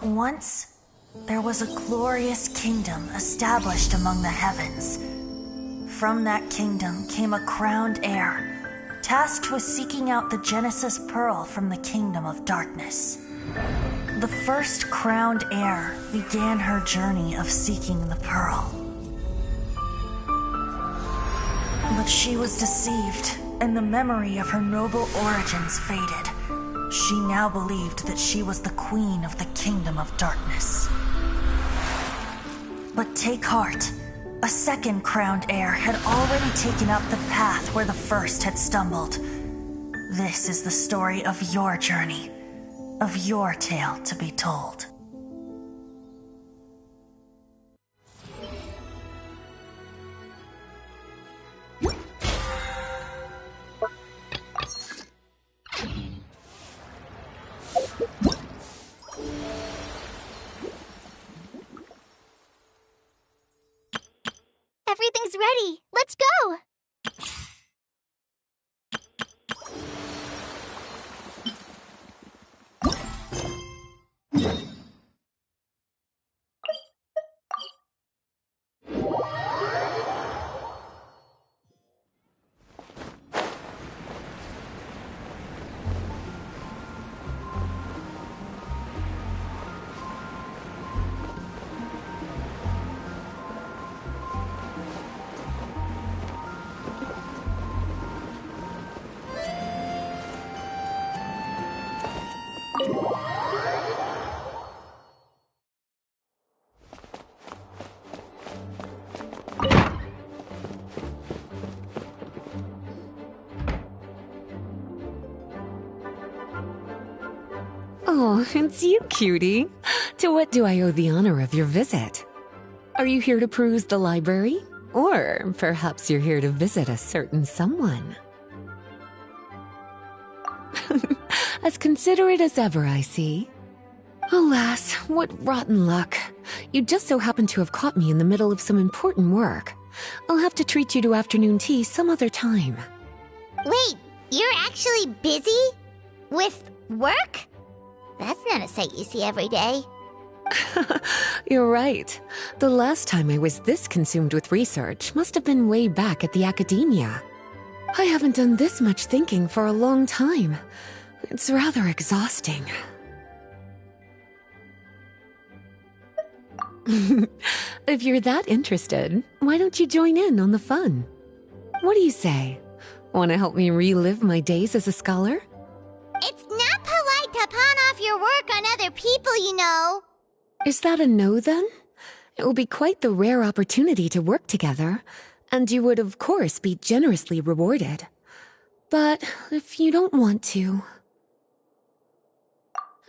Once, there was a glorious kingdom established among the heavens. From that kingdom came a crowned heir, tasked with seeking out the Genesis Pearl from the kingdom of darkness. The first crowned heir began her journey of seeking the pearl. But she was deceived, and the memory of her noble origins faded. She now believed that she was the queen of the kingdom of darkness. But take heart. A second crowned heir had already taken up the path where the first had stumbled. This is the story of your journey, of your tale to be told. Everything's ready. Let's go! Oh, it's you, cutie. To what do I owe the honor of your visit? Are you here to peruse the library? Or perhaps you're here to visit a certain someone? As considerate as ever, I see. Alas, what rotten luck. You just so happen to have caught me in the middle of some important work. I'll have to treat you to afternoon tea some other time. Wait, you're actually busy? With work? That's not a sight you see every day. You're right. The last time I was this consumed with research must have been way back at the academia. I haven't done this much thinking for a long time. It's rather exhausting. If you're that interested, why don't you join in on the fun? What do you say? Want to help me relive my days as a scholar? It's not polite to pawn off your work on other people, you know. Is that a no, then? It will be quite the rare opportunity to work together, and you would, of course, be generously rewarded. But if you don't want to...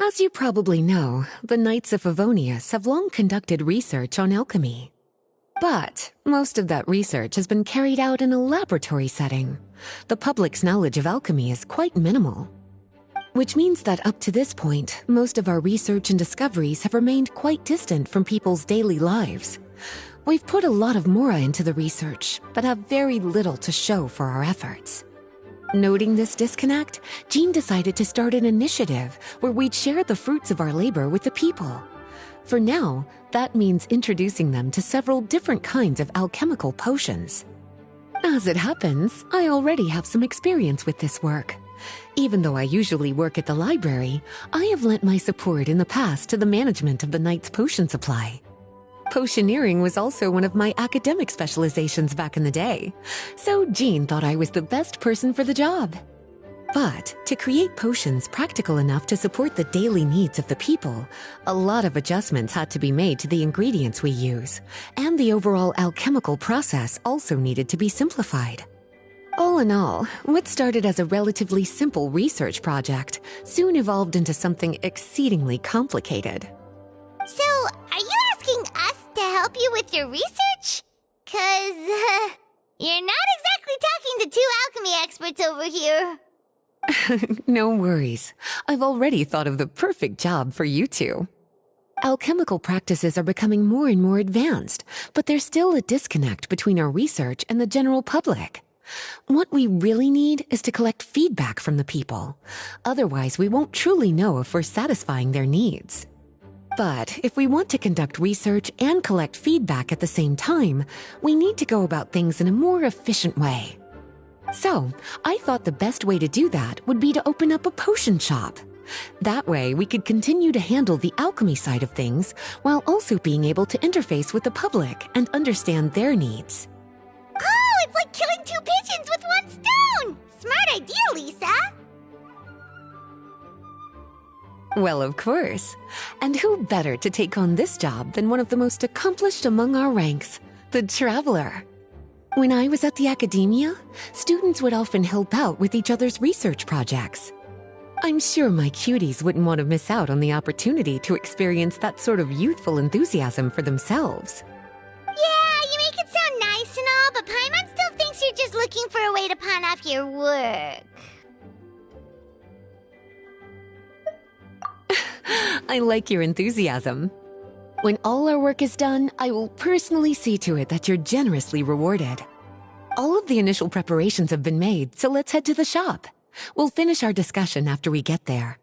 As you probably know, the Knights of Favonius have long conducted research on alchemy. But most of that research has been carried out in a laboratory setting. The public's knowledge of alchemy is quite minimal. Which means that up to this point, most of our research and discoveries have remained quite distant from people's daily lives. We've put a lot of mora into the research, but have very little to show for our efforts. Noting this disconnect, Jean decided to start an initiative where we'd share the fruits of our labor with the people. For now, that means introducing them to several different kinds of alchemical potions. As it happens, I already have some experience with this work. Even though I usually work at the library, I have lent my support in the past to the management of the Knight's potion supply. Potioneering was also one of my academic specializations back in the day, so Jean thought I was the best person for the job. But to create potions practical enough to support the daily needs of the people, a lot of adjustments had to be made to the ingredients we use, and the overall alchemical process also needed to be simplified. All in all, what started as a relatively simple research project soon evolved into something exceedingly complicated. So, are you asking us to help you with your research? 'Cause, you're not exactly talking to two alchemy experts over here. No worries. I've already thought of the perfect job for you two. Alchemical practices are becoming more and more advanced, but there's still a disconnect between our research and the general public. What we really need is to collect feedback from the people. Otherwise, we won't truly know if we're satisfying their needs. But if we want to conduct research and collect feedback at the same time, we need to go about things in a more efficient way. So, I thought the best way to do that would be to open up a potion shop. That way, we could continue to handle the alchemy side of things while also being able to interface with the public and understand their needs. Oh, it's like killing two pigeons with one stone! Smart idea, Lisa! Well, of course. And who better to take on this job than one of the most accomplished among our ranks, the Traveler? When I was at the academia, students would often help out with each other's research projects. I'm sure my cuties wouldn't want to miss out on the opportunity to experience that sort of youthful enthusiasm for themselves. Yeah, you make it sound nice and all, but Paimon still thinks you're just looking for a way to pawn off your work. I like your enthusiasm. When all our work is done, I will personally see to it that you're generously rewarded. All of the initial preparations have been made, so let's head to the shop. We'll finish our discussion after we get there.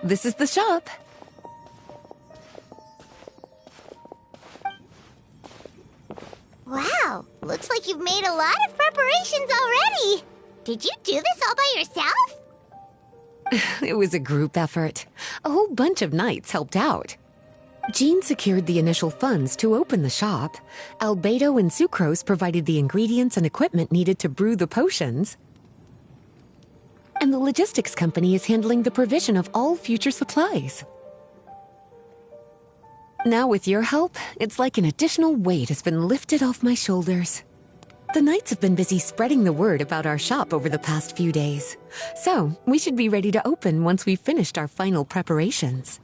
This is the shop. Wow, looks like you've made a lot of preparations already. Did you do this all by yourself? It was a group effort. A whole bunch of knights helped out. Jean secured the initial funds to open the shop. Albedo and Sucrose provided the ingredients and equipment needed to brew the potions. And the logistics company is handling the provision of all future supplies. Now with your help, it's like an additional weight has been lifted off my shoulders. The knights have been busy spreading the word about our shop over the past few days. So, we should be ready to open once we've finished our final preparations.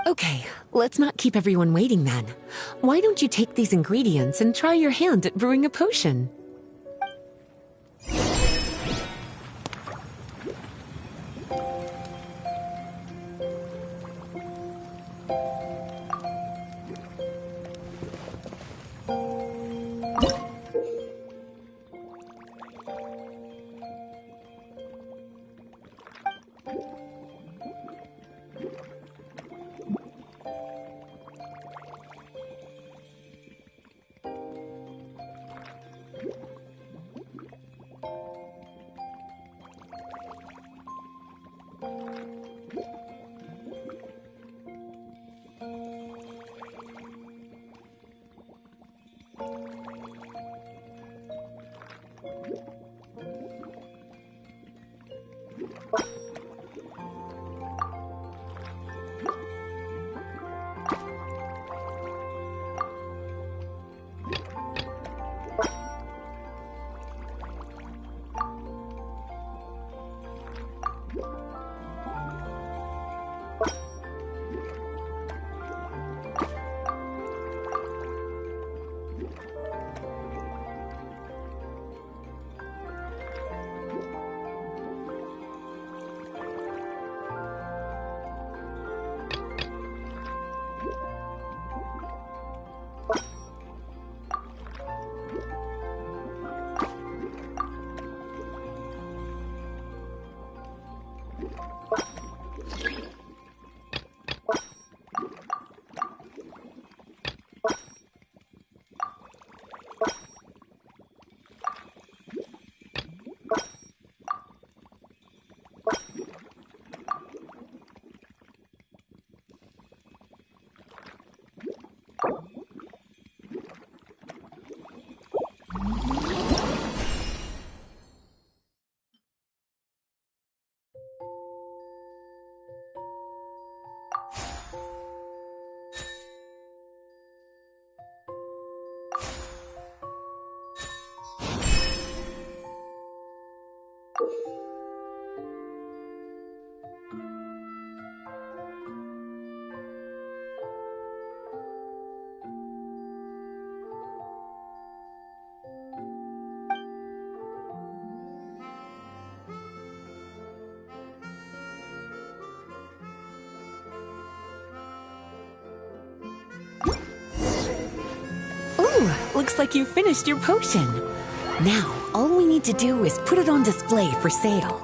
Okay, let's not keep everyone waiting then. Why don't you take these ingredients and try your hand at brewing a potion? Ooh, looks like you finished your potion. Now, all we need to do is put it on display for sale.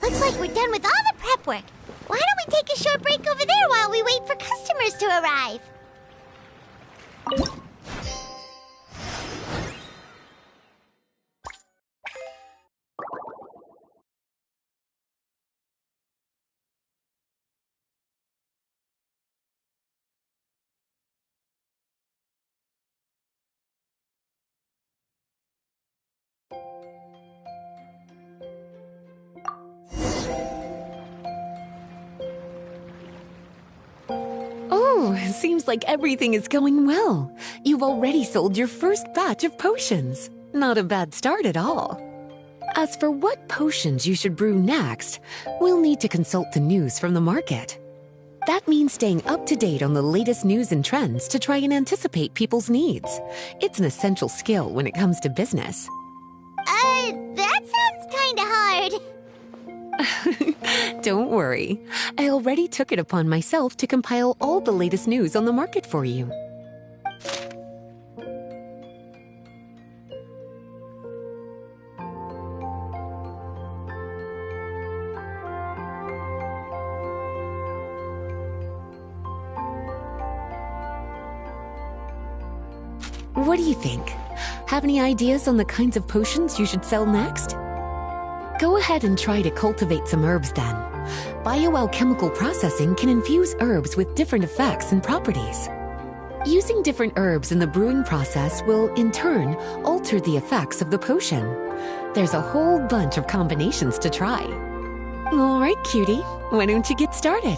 Looks like we're done with all the prep work. Why don't we take a short break over there while we wait for customers to arrive? Oh, seems like everything is going well. You've already sold your first batch of potions. Not a bad start at all. As for what potions you should brew next, we'll need to consult the news from the market. That means staying up to date on the latest news and trends to try and anticipate people's needs. It's an essential skill when it comes to business. That sounds kinda hard. Don't worry. I already took it upon myself to compile all the latest news on the market for you. What do you think? Have any ideas on the kinds of potions you should sell next? Go ahead and try to cultivate some herbs then. Bioalchemical processing can infuse herbs with different effects and properties. Using different herbs in the brewing process will, in turn, alter the effects of the potion. There's a whole bunch of combinations to try. All right, cutie, why don't you get started?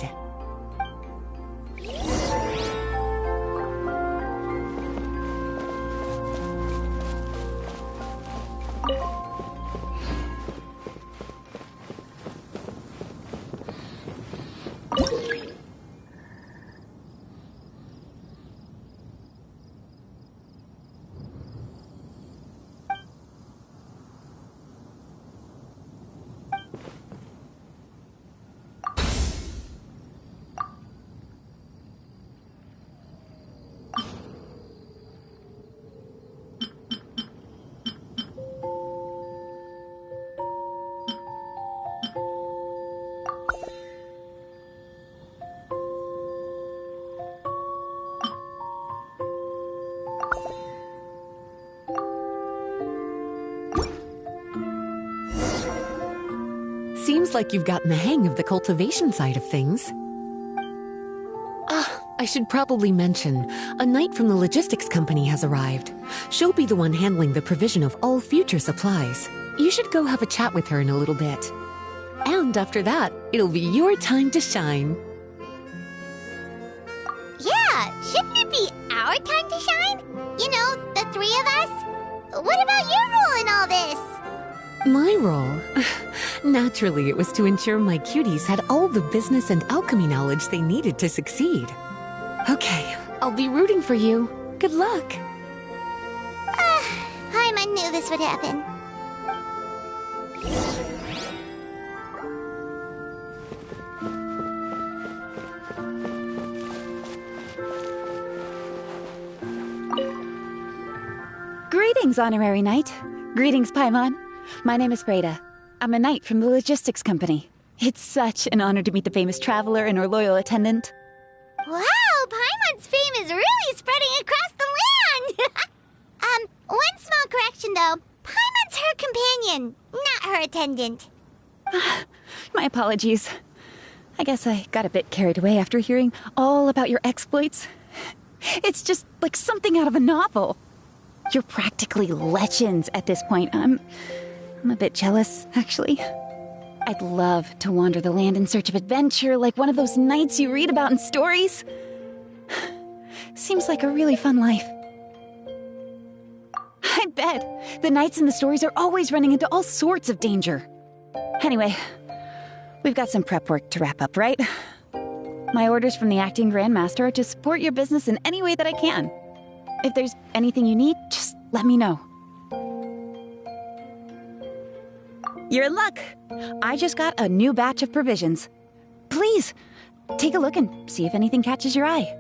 Seems like you've gotten the hang of the cultivation side of things. I should probably mention, a knight from the logistics company has arrived. She'll be the one handling the provision of all future supplies. You should go have a chat with her in a little bit. And after that, it'll be your time to shine. Yeah, shouldn't it be our time to shine? You know, the three of us? What about your role in all this? My role? Naturally, it was to ensure my cuties had all the business and alchemy knowledge they needed to succeed. Okay, I'll be rooting for you. Good luck. I knew this would happen. Greetings, Honorary Knight. Greetings, Paimon. My name is Breda. I'm a knight from the logistics company. It's such an honor to meet the famous traveler and her loyal attendant. Wow, Paimon's fame is really spreading across the land! One small correction though. her companion, not her attendant. My apologies. I guess I got a bit carried away after hearing all about your exploits. It's just like something out of a novel. You're practically legends at this point. I'm a bit jealous, actually. I'd love to wander the land in search of adventure like one of those knights you read about in stories. Seems like a really fun life. I bet. The knights in the stories are always running into all sorts of danger. Anyway, we've got some prep work to wrap up, right? My orders from the acting grandmaster are to support your business in any way that I can. If there's anything you need, just let me know. You're in luck. I just got a new batch of provisions. Please, take a look and see if anything catches your eye.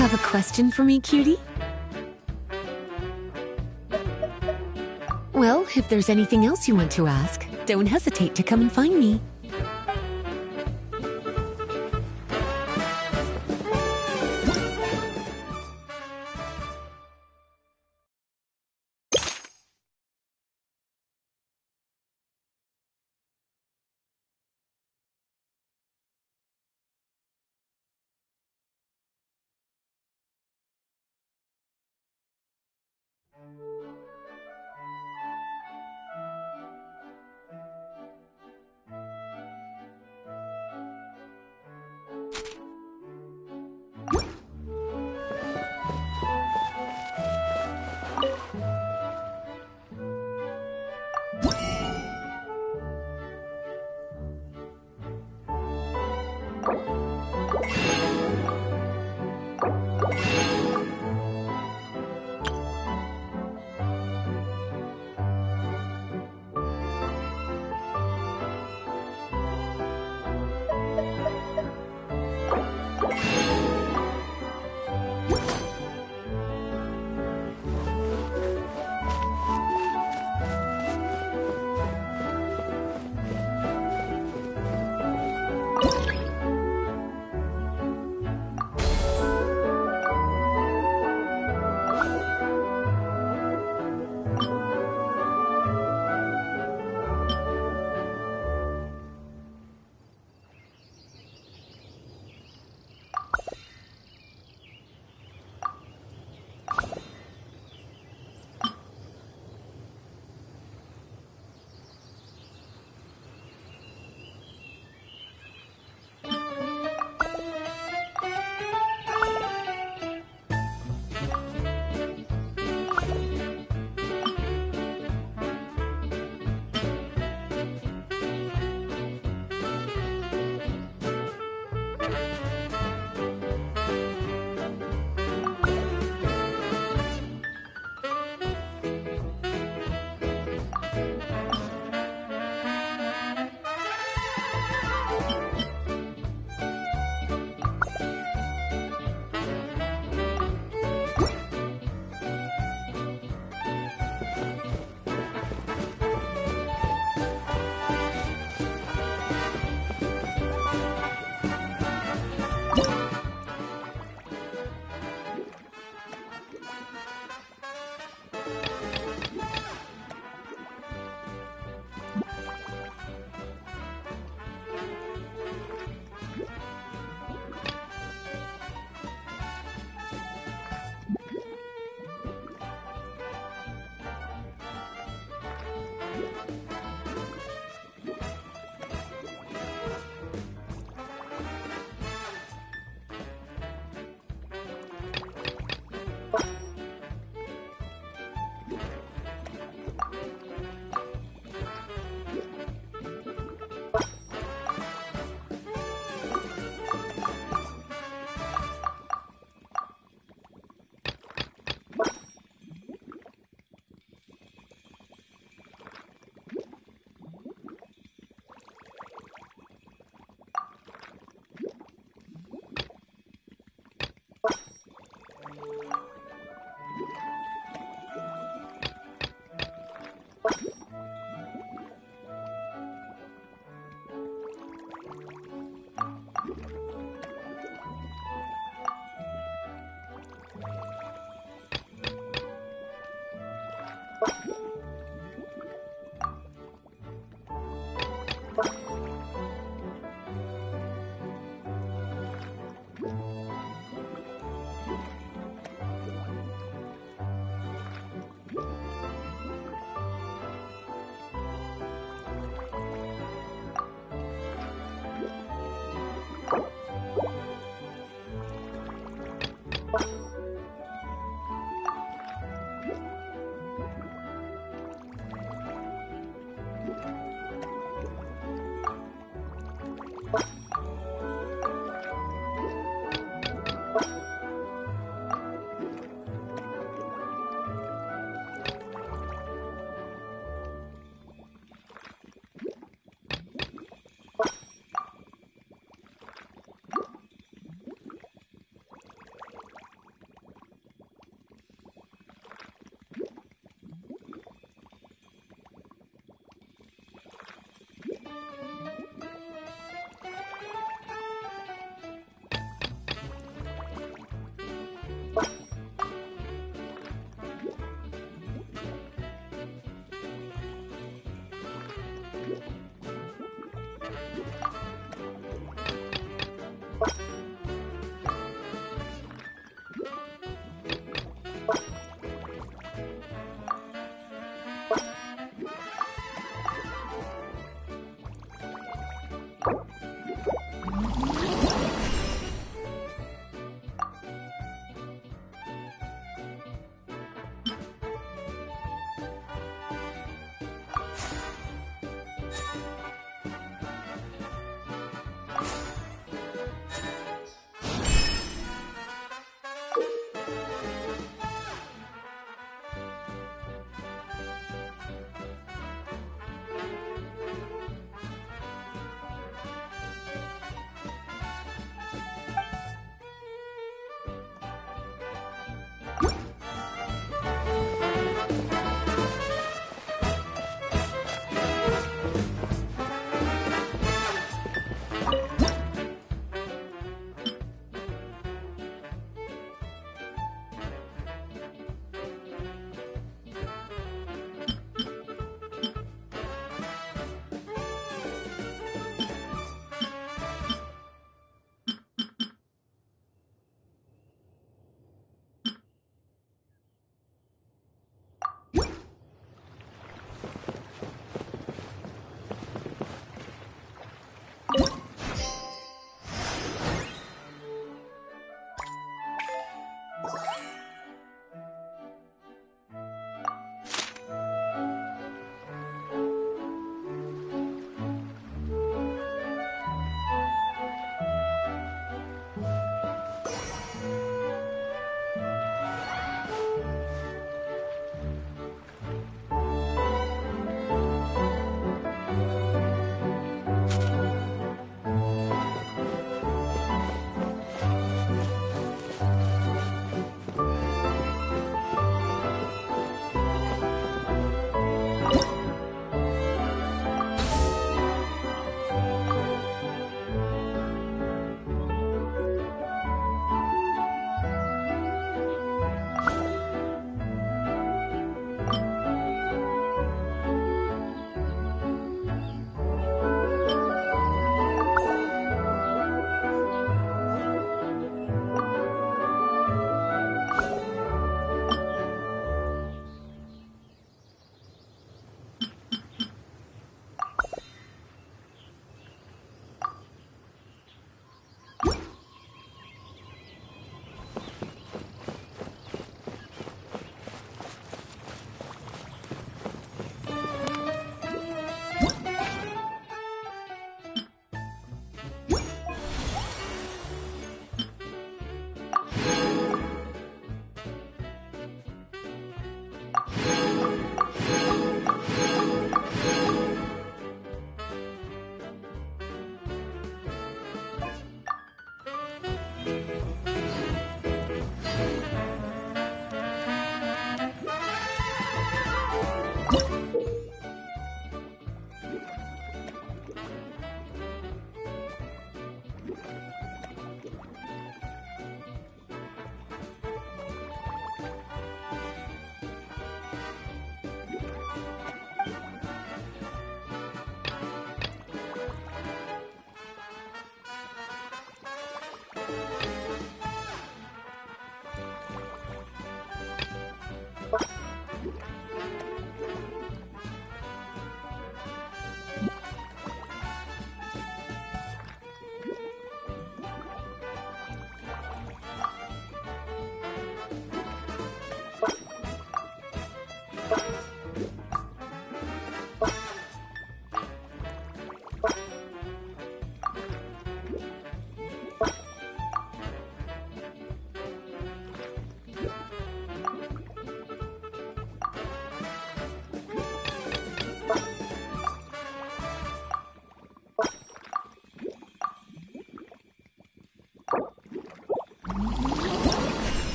Have a question for me, cutie? Well, if there's anything else you want to ask, don't hesitate to come and find me.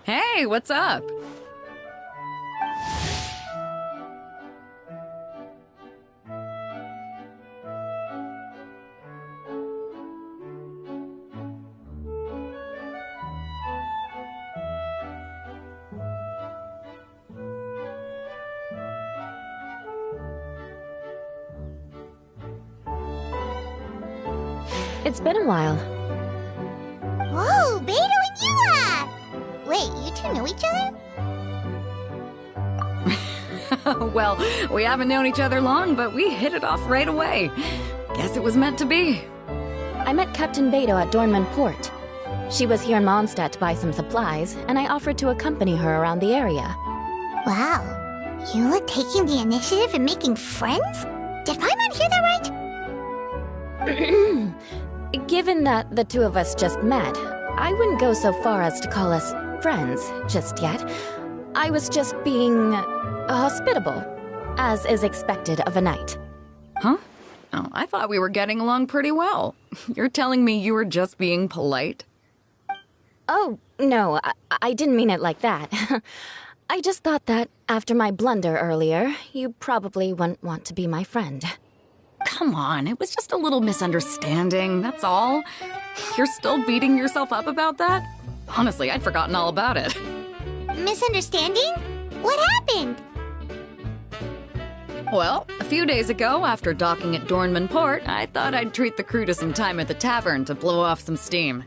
Hey, what's up? It's been a while. Whoa, Beto and Yua! Wait, you two know each other? Well, we haven't known each other long, but we hit it off right away. Guess it was meant to be. I met Captain Beto at Dornman Port. She was here in Mondstadt to buy some supplies, and I offered to accompany her around the area. Wow, Yua taking the initiative and making friends? Did Paimon hear that right? Given that the two of us just met, I wouldn't go so far as to call us friends just yet. I was just being hospitable, as is expected of a knight. Huh? Oh, I thought we were getting along pretty well. You're telling me you were just being polite? Oh, no, I didn't mean it like that. I just thought that after my blunder earlier, you probably wouldn't want to be my friend. Come on, it was just a little misunderstanding, that's all. You're still beating yourself up about that? Honestly, I'd forgotten all about it. Misunderstanding? What happened? Well, a few days ago, after docking at Dornman Port, I thought I'd treat the crew to some time at the tavern to blow off some steam.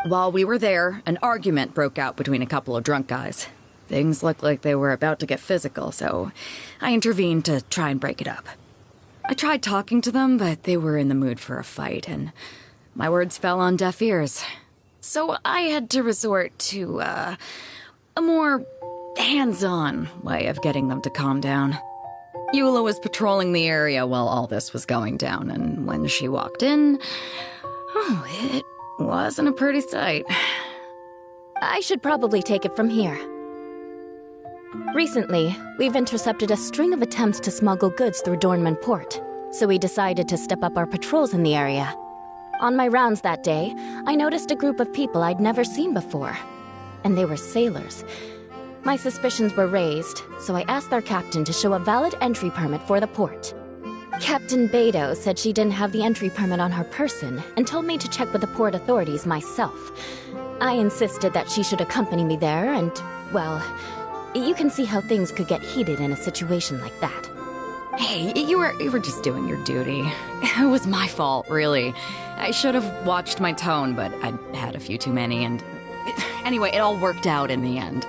While we were there, an argument broke out between a couple of drunk guys. Things looked like they were about to get physical, so I intervened to try and break it up. I tried talking to them, but they were in the mood for a fight, and my words fell on deaf ears. So I had to resort to, a more hands-on way of getting them to calm down. Eula was patrolling the area while all this was going down, and when she walked in, it wasn't a pretty sight. I should probably take it from here. Recently, we've intercepted a string of attempts to smuggle goods through Dornman Port, so we decided to step up our patrols in the area. On my rounds that day, I noticed a group of people I'd never seen before, and they were sailors. My suspicions were raised, so I asked their captain to show a valid entry permit for the port. Captain Beto said she didn't have the entry permit on her person and told me to check with the port authorities myself. I insisted that she should accompany me there and, well, you can see how things could get heated in a situation like that. Hey, you were just doing your duty. It was my fault, really. I should have watched my tone, but I'd had a few too many, and... Anyway, it all worked out in the end.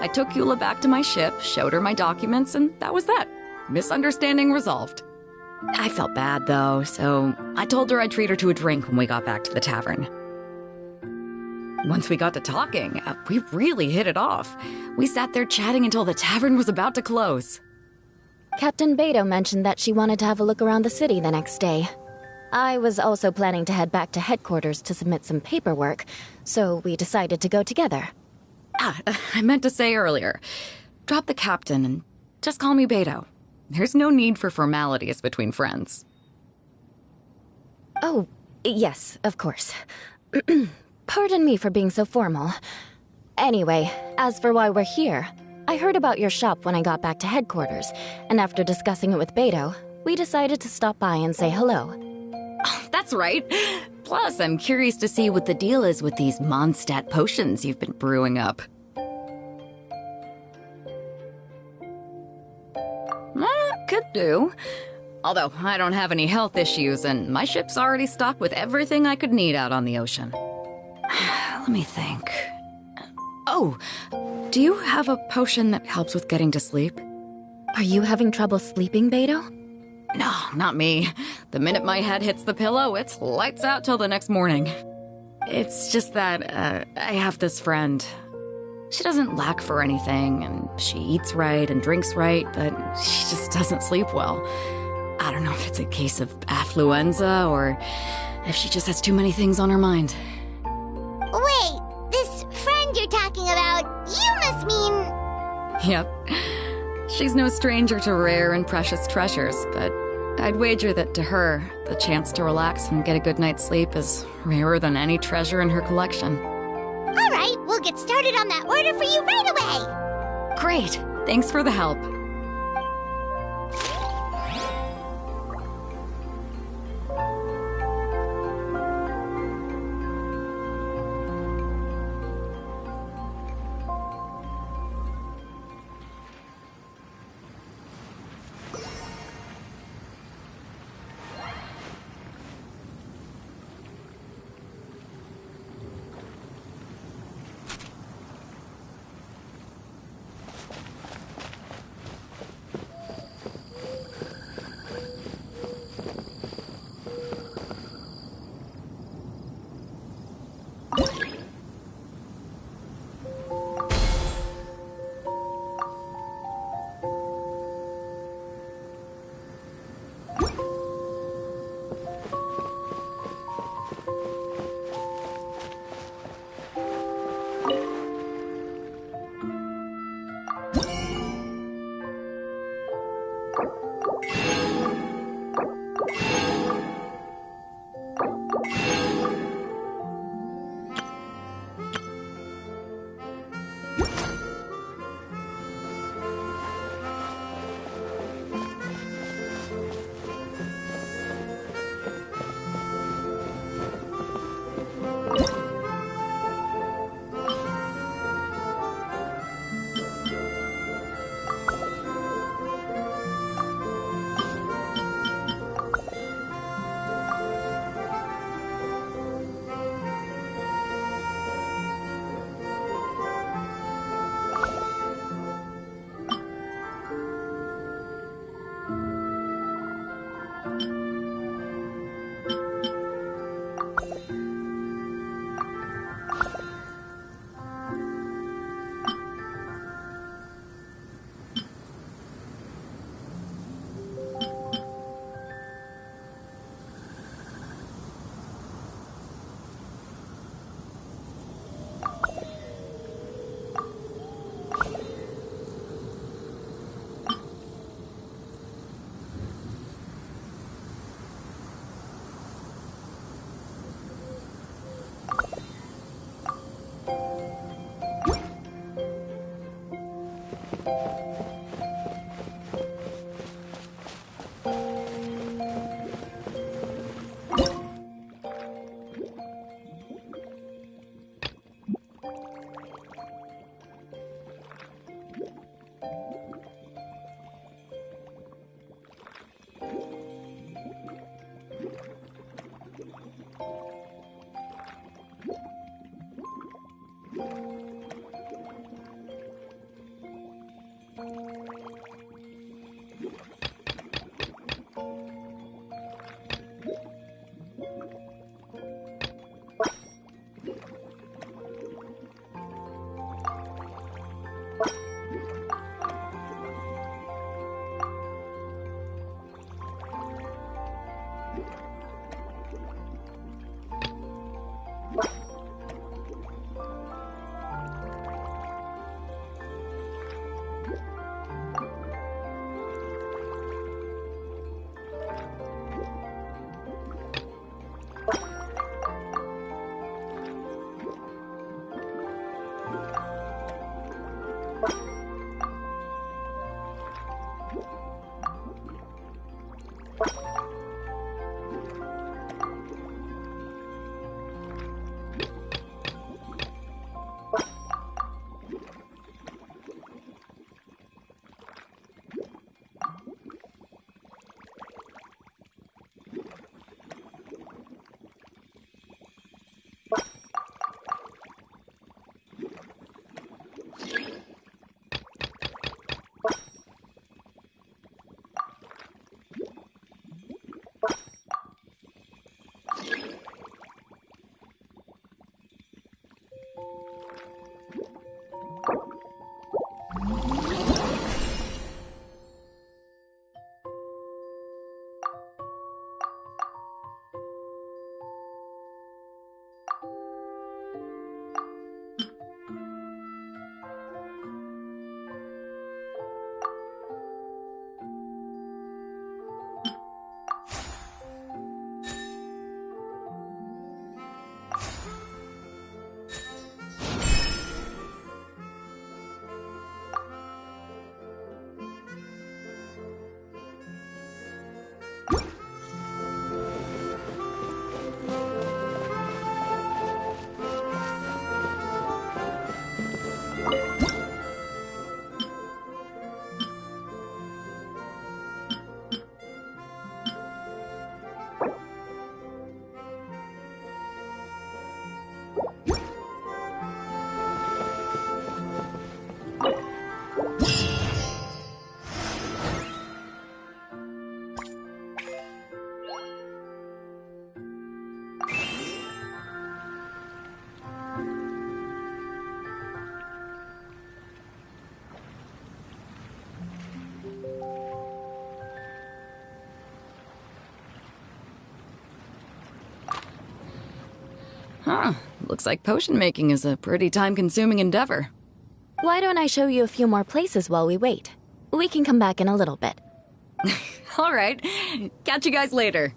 I took Eula back to my ship, showed her my documents, and that was that. Misunderstanding resolved. I felt bad, though, so I told her I'd treat her to a drink when we got back to the tavern. Once we got to talking, we really hit it off. We sat there chatting until the tavern was about to close. Captain Beto mentioned that she wanted to have a look around the city the next day. I was also planning to head back to headquarters to submit some paperwork, so we decided to go together. I meant to say earlier, drop the captain and just call me Beto. There's no need for formalities between friends. Oh, yes, of course. Pardon me for being so formal. Anyway, as for why we're here, I heard about your shop when I got back to headquarters, and after discussing it with Beto, we decided to stop by and say hello. Oh, that's right. Plus, I'm curious to see what the deal is with these Mondstadt potions you've been brewing up. Could do. Although, I don't have any health issues, and my ship's already stocked with everything I could need out on the ocean. Let me think. Oh, do you have a potion that helps with getting to sleep? Are you having trouble sleeping, Beto? No, not me. The minute my head hits the pillow, it's lights out till the next morning. It's just that, I have this friend. She doesn't lack for anything, and she eats right and drinks right, but she just doesn't sleep well. I don't know if it's a case of affluenza, or if she just has too many things on her mind. Wait, this friend you're talking about, you must mean... Yep. She's no stranger to rare and precious treasures, but I'd wager that to her, the chance to relax and get a good night's sleep is rarer than any treasure in her collection. All right, we'll get started on that order for you right away. Great. Thanks for the help. Huh. Looks like potion making is a pretty time-consuming endeavor. Why don't I show you a few more places while we wait? We can come back in a little bit. All right. Catch you guys later.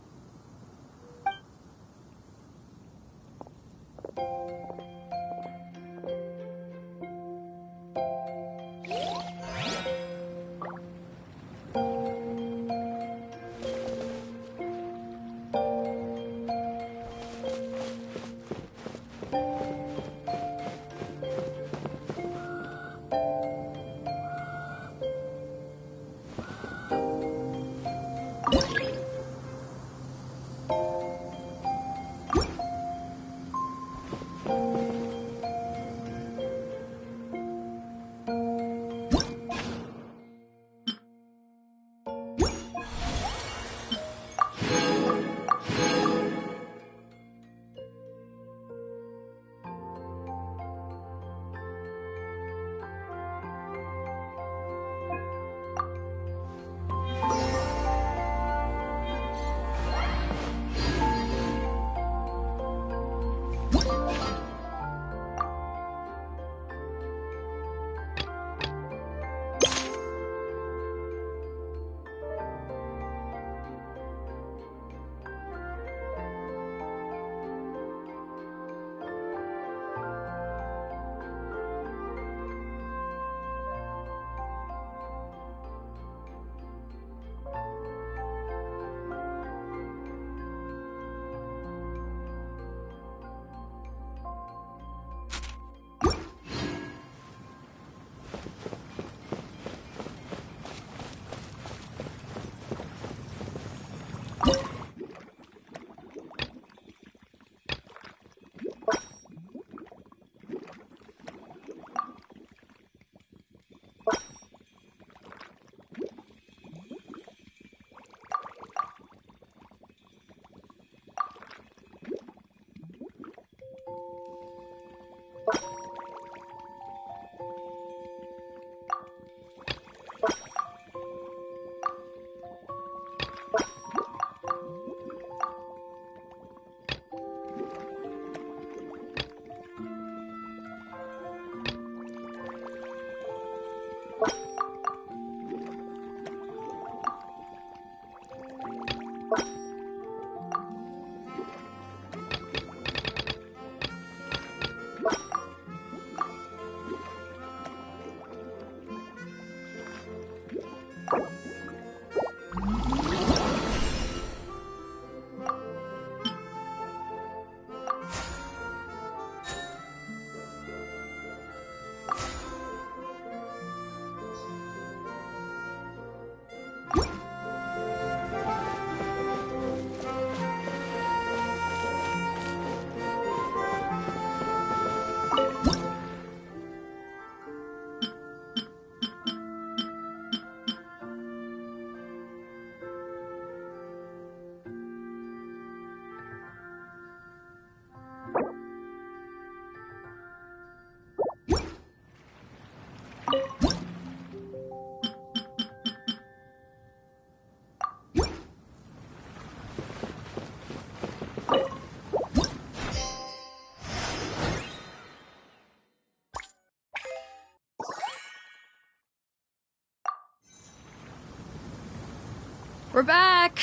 We're back!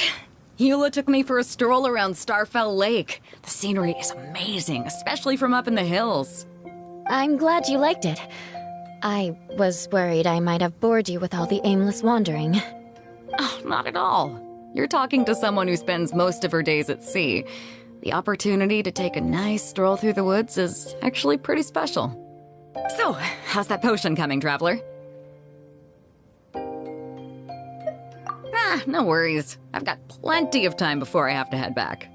Eula took me for a stroll around Starfell Lake. The scenery is amazing, especially from up in the hills. I'm glad you liked it. I was worried I might have bored you with all the aimless wandering. Oh, not at all. You're talking to someone who spends most of her days at sea. The opportunity to take a nice stroll through the woods is actually pretty special. So, how's that potion coming, Traveler? No worries. I've got plenty of time before I have to head back.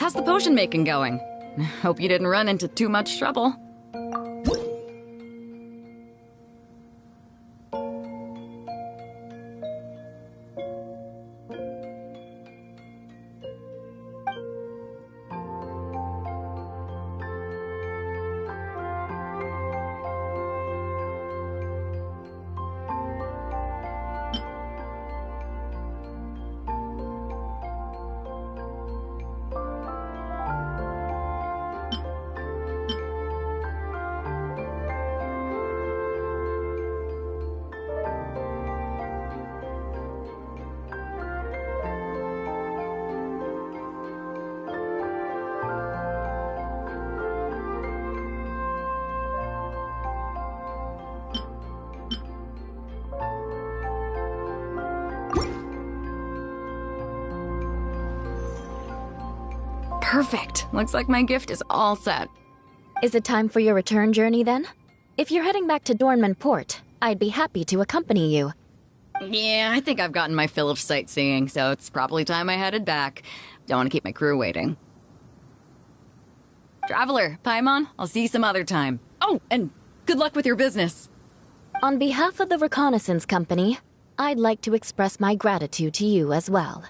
How's the potion making going? Hope you didn't run into too much trouble. Perfect. Looks like my gift is all set. Is it time for your return journey then? If you're heading back to Dornman Port, I'd be happy to accompany you. Yeah, I think I've gotten my fill of sightseeing, so it's probably time I headed back. Don't want to keep my crew waiting. Traveler, Paimon, I'll see you some other time. Oh, and good luck with your business. On behalf of the Reconnaissance Company, I'd like to express my gratitude to you as well.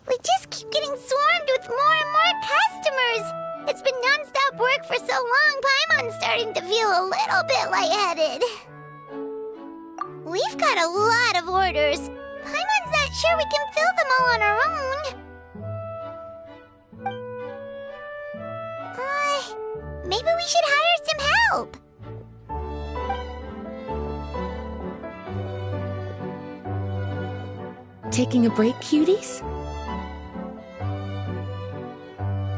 We just keep getting swarmed with more and more customers. It's been non-stop work for so long, Paimon's starting to feel a little bit lightheaded. We've got a lot of orders. Paimon's not sure we can fill them all on our own. Maybe we should hire some help. Taking a break, cuties?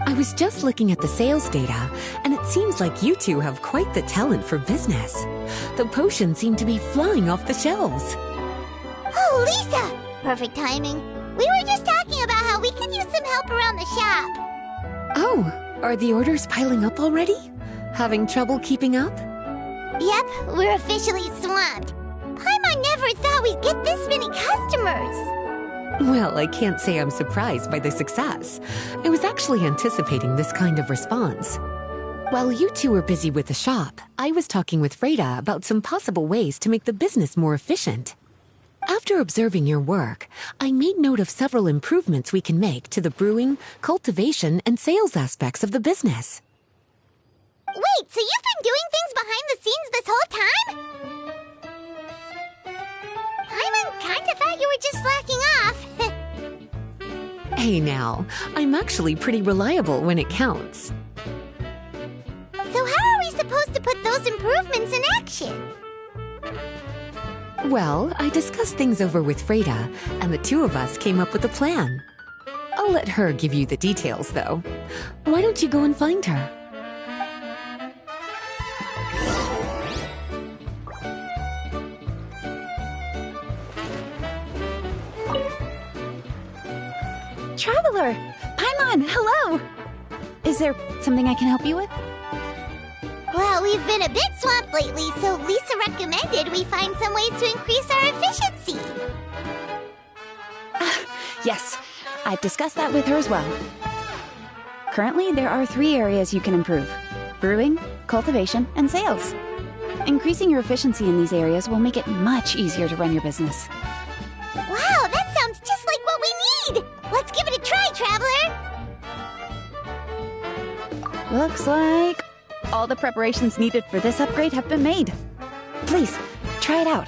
I was just looking at the sales data, and it seems like you two have quite the talent for business. The potions seem to be flying off the shelves. Oh, Lisa! Perfect timing. We were just talking about how we could use some help around the shop. Oh, are the orders piling up already? Having trouble keeping up? Yep, we're officially swamped. Paimon never thought we'd get this many customers. Well, I can't say I'm surprised by the success. I was actually anticipating this kind of response. While you two were busy with the shop, I was talking with Freda about some possible ways to make the business more efficient. After observing your work, I made note of several improvements we can make to the brewing, cultivation, and sales aspects of the business. Wait, so you've been doing things behind the scenes this whole time? Paimon kinda thought you were just slacking off. Hey now, I'm actually pretty reliable when it counts. So how are we supposed to put those improvements in action? Well, I discussed things over with Freda, and the two of us came up with a plan. I'll let her give you the details, though. Why don't you go and find her? Traveler! Paimon, hello! Is there something I can help you with? Well, we've been a bit swamped lately, so Lisa recommended we find some ways to increase our efficiency. Yes, I've discussed that with her as well. Currently, there are 3 areas you can improve: brewing, cultivation, and sales. Increasing your efficiency in these areas will make it much easier to run your business. Wow, that sounds just like what we need! Let's give it a try, Traveler! Looks like all the preparations needed for this upgrade have been made. Please, try it out.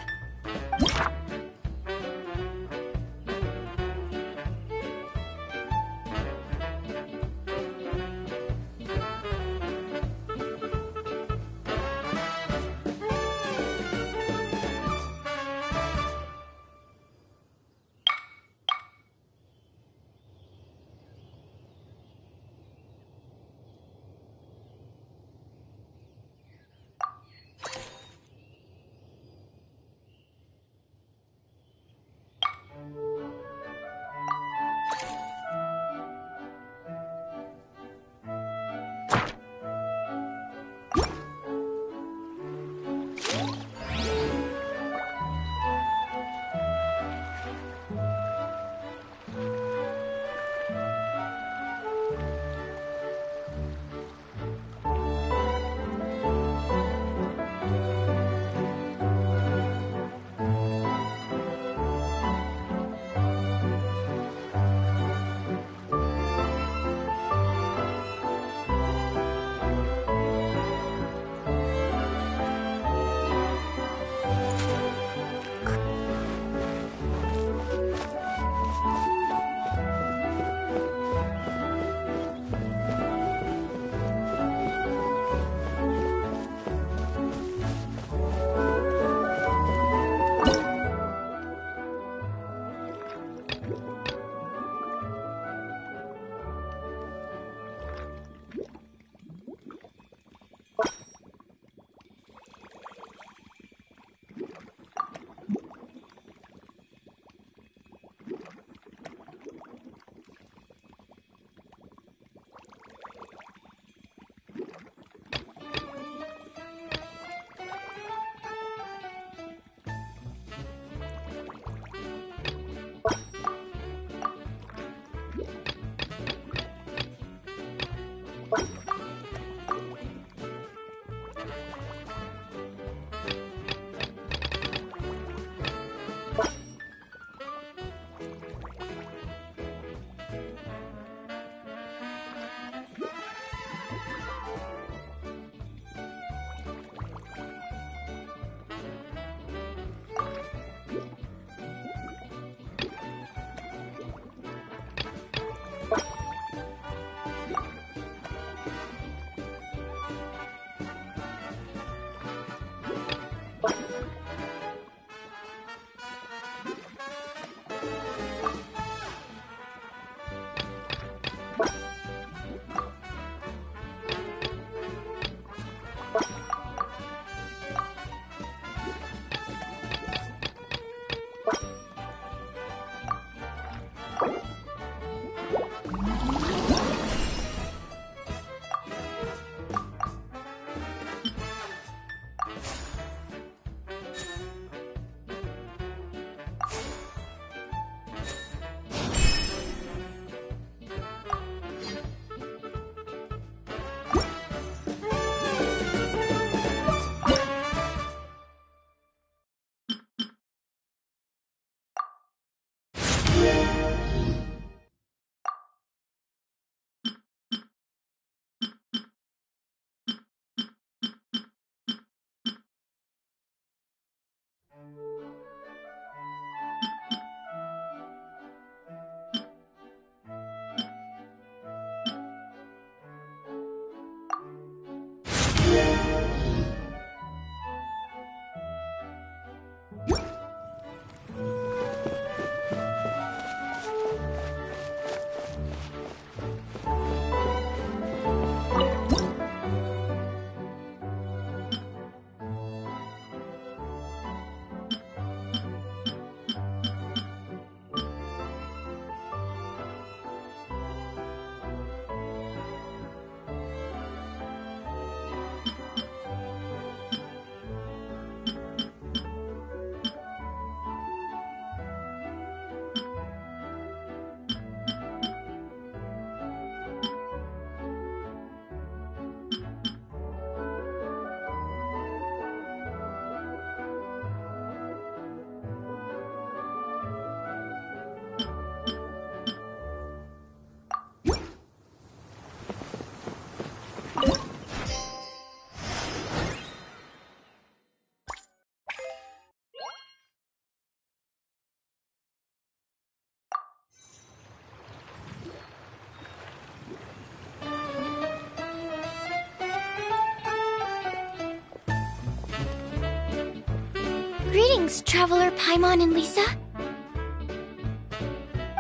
Greetings, Traveler Paimon and Lisa.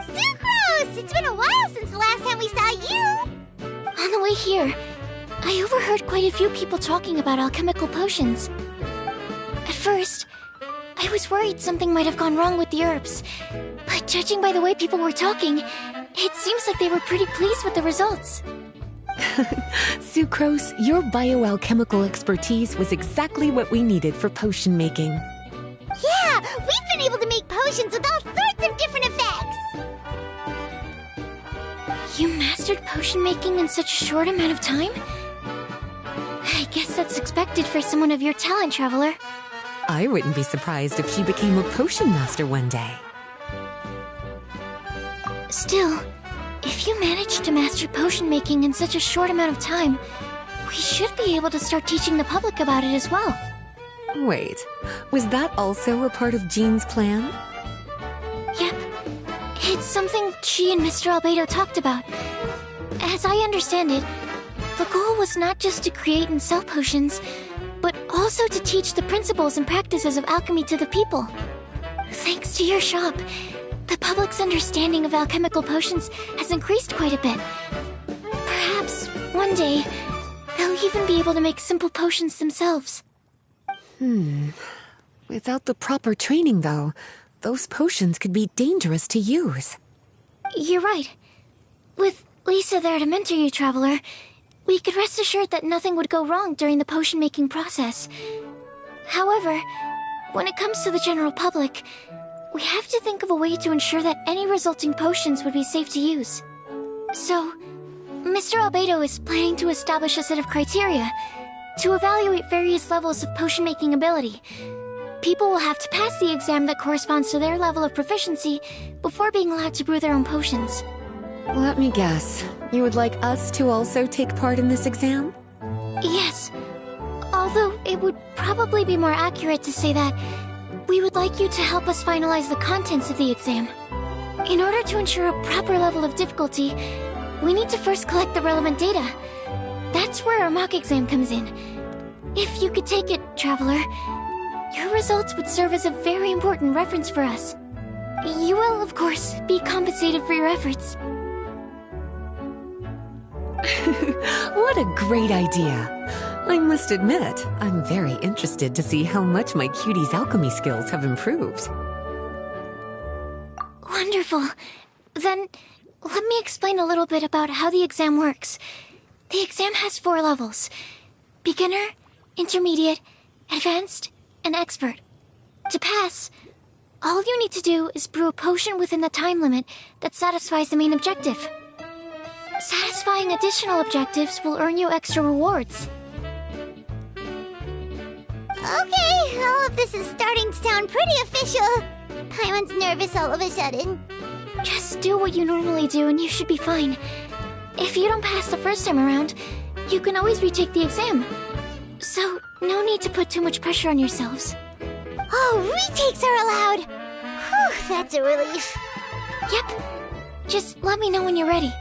Sucrose! It's been a while since the last time we saw you! On the way here, I overheard quite a few people talking about alchemical potions. At first, I was worried something might have gone wrong with the herbs, but judging by the way people were talking, it seems like they were pretty pleased with the results. Sucrose, your bioalchemical expertise was exactly what we needed for potion making. Yeah, we've been able to make potions with all sorts of different effects! You mastered potion making in such a short amount of time? I guess that's expected for someone of your talent, Traveler. I wouldn't be surprised if she became a potion master one day. Still, if you managed to master potion making in such a short amount of time, we should be able to start teaching the public about it as well. Wait, was that also a part of Jean's plan? Yep. It's something she and Mr. Albedo talked about. As I understand it, the goal was not just to create and sell potions, but also to teach the principles and practices of alchemy to the people. Thanks to your shop, the public's understanding of alchemical potions has increased quite a bit. Perhaps, one day, they'll even be able to make simple potions themselves. Without the proper training, though, those potions could be dangerous to use. You're right. With Lisa there to mentor you, Traveler, we could rest assured that nothing would go wrong during the potion-making process. However, when it comes to the general public, we have to think of a way to ensure that any resulting potions would be safe to use. So, Mr. Albedo is planning to establish a set of criteria to evaluate various levels of potion-making ability. People will have to pass the exam that corresponds to their level of proficiency before being allowed to brew their own potions. Let me guess. You would like us to also take part in this exam? Yes. Although it would probably be more accurate to say that we would like you to help us finalize the contents of the exam. In order to ensure a proper level of difficulty, we need to first collect the relevant data. That's where our mock exam comes in. If you could take it, Traveler, your results would serve as a very important reference for us. You will, of course, be compensated for your efforts. What a great idea! I must admit, I'm very interested to see how much my cutie's alchemy skills have improved. Wonderful. Then, let me explain a little bit about how the exam works. The exam has 4 levels: beginner, intermediate, advanced, and expert. To pass, all you need to do is brew a potion within the time limit that satisfies the main objective. Satisfying additional objectives will earn you extra rewards. Okay, all of this is starting to sound pretty official. Paimon's nervous all of a sudden. Just do what you normally do and you should be fine. If you don't pass the first time around, you can always retake the exam. So, no need to put too much pressure on yourselves. Oh, retakes are allowed! Whew, that's a relief. Yep. Just let me know when you're ready.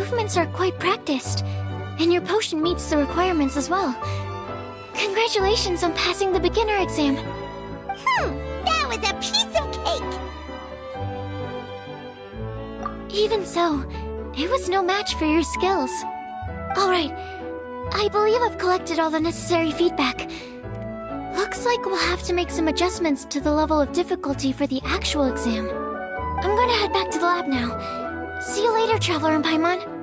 movements are quite practiced, and your potion meets the requirements as well. Congratulations on passing the beginner exam. That was a piece of cake! Even so, it was no match for your skills. Alright, I believe I've collected all the necessary feedback. Looks like we'll have to make some adjustments to the level of difficulty for the actual exam. I'm gonna head back to the lab now. See you later, Traveler and Paimon.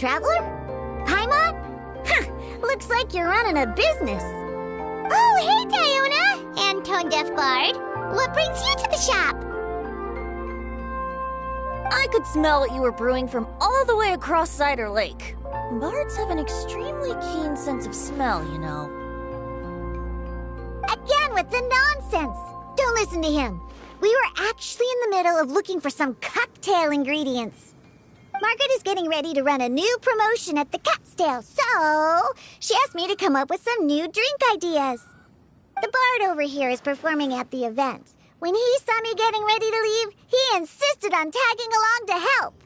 Traveler? Paimon? Looks like you're running a business. Oh, hey, Diona! And Tone Deaf Bard. What brings you to the shop? I could smell what you were brewing from all the way across Cider Lake. Bards have an extremely keen sense of smell, you know. Again with the nonsense! Don't listen to him. We were actually in the middle of looking for some cocktail ingredients. Margaret is getting ready to run a new promotion at the Cat's Tail, so she asked me to come up with some new drink ideas. The bard over here is performing at the event. When he saw me getting ready to leave, he insisted on tagging along to help.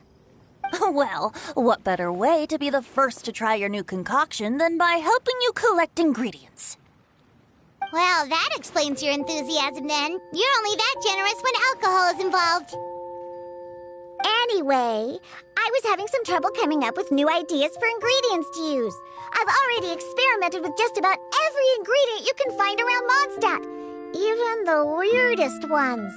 Well, what better way to be the first to try your new concoction than by helping you collect ingredients? Well, that explains your enthusiasm then. You're only that generous when alcohol is involved. Anyway, I was having some trouble coming up with new ideas for ingredients to use. I've already experimented with just about every ingredient you can find around Mondstadt, even the weirdest ones.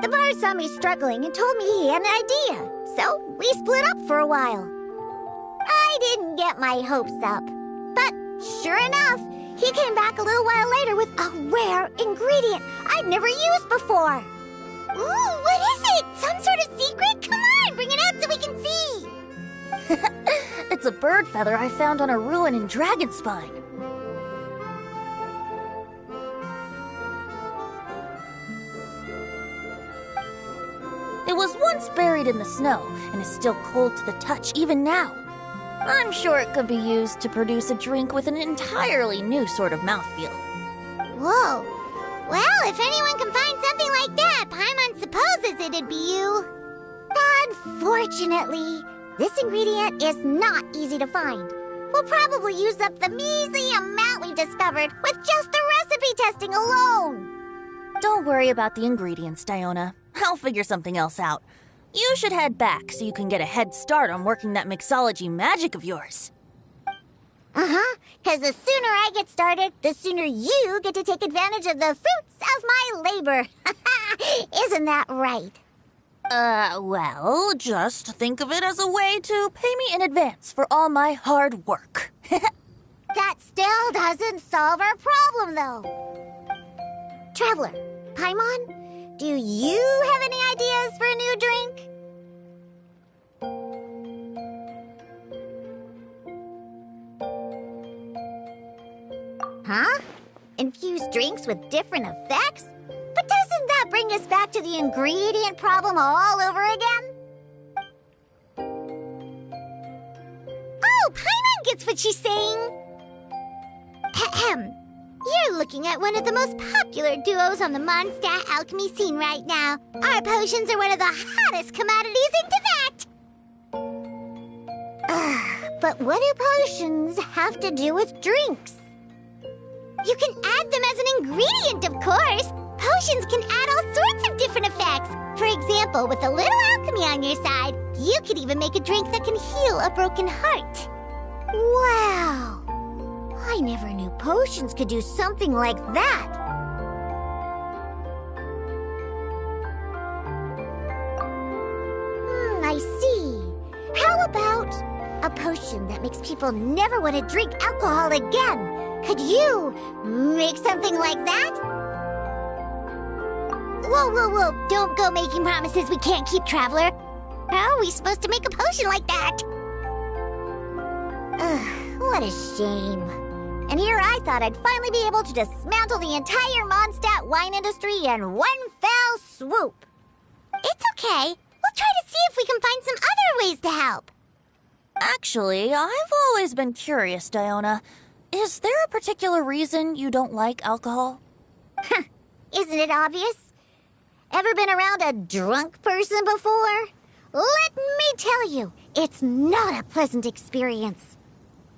The bar saw me struggling and told me he had an idea, so we split up for a while. I didn't get my hopes up, but sure enough, he came back a little while later with a rare ingredient I'd never used before. Ooh, what is it? Some sort of secret? Come on, bring it out so we can see. It's a bird feather I found on a ruin in Dragonspine. It was once buried in the snow and is still cold to the touch even now. I'm sure it could be used to produce a drink with an entirely new sort of mouthfeel. Whoa. Well, if anyone can find something like that, Paimon supposes it'd be you. Unfortunately, this ingredient is not easy to find. We'll probably use up the measly amount we've discovered with just the recipe testing alone. Don't worry about the ingredients, Diona. I'll figure something else out. You should head back so you can get a head start on working that mixology magic of yours. Because the sooner I get started, the sooner you get to take advantage of the fruits of my labor. Isn't that right? Well, just think of it as a way to pay me in advance for all my hard work. That still doesn't solve our problem, though. Traveler, Paimon, do you have any ideas for a new drink? Huh? Infused drinks with different effects? But doesn't that bring us back to the ingredient problem all over again? Oh, Paimon gets what she's saying. Ahem. You're looking at one of the most popular duos on the Mondstadt alchemy scene right now. Our potions are one of the hottest commodities into that. But what do potions have to do with drinks? You can add them as an ingredient, of course. Potions can add all sorts of different effects. For example, with a little alchemy on your side, you could even make a drink that can heal a broken heart. Wow! I never knew potions could do something like that. I see. How about a potion that makes people never want to drink alcohol again? Could you make something like that? Whoa. Don't go making promises we can't keep, Traveler. How are we supposed to make a potion like that? What a shame. And here I thought I'd finally be able to dismantle the entire Mondstadt wine industry in one fell swoop. It's okay. We'll try to see if we can find some other ways to help. Actually, I've always been curious, Diona. Is there a particular reason you don't like alcohol? Isn't it obvious? Ever been around a drunk person before? Let me tell you, it's not a pleasant experience.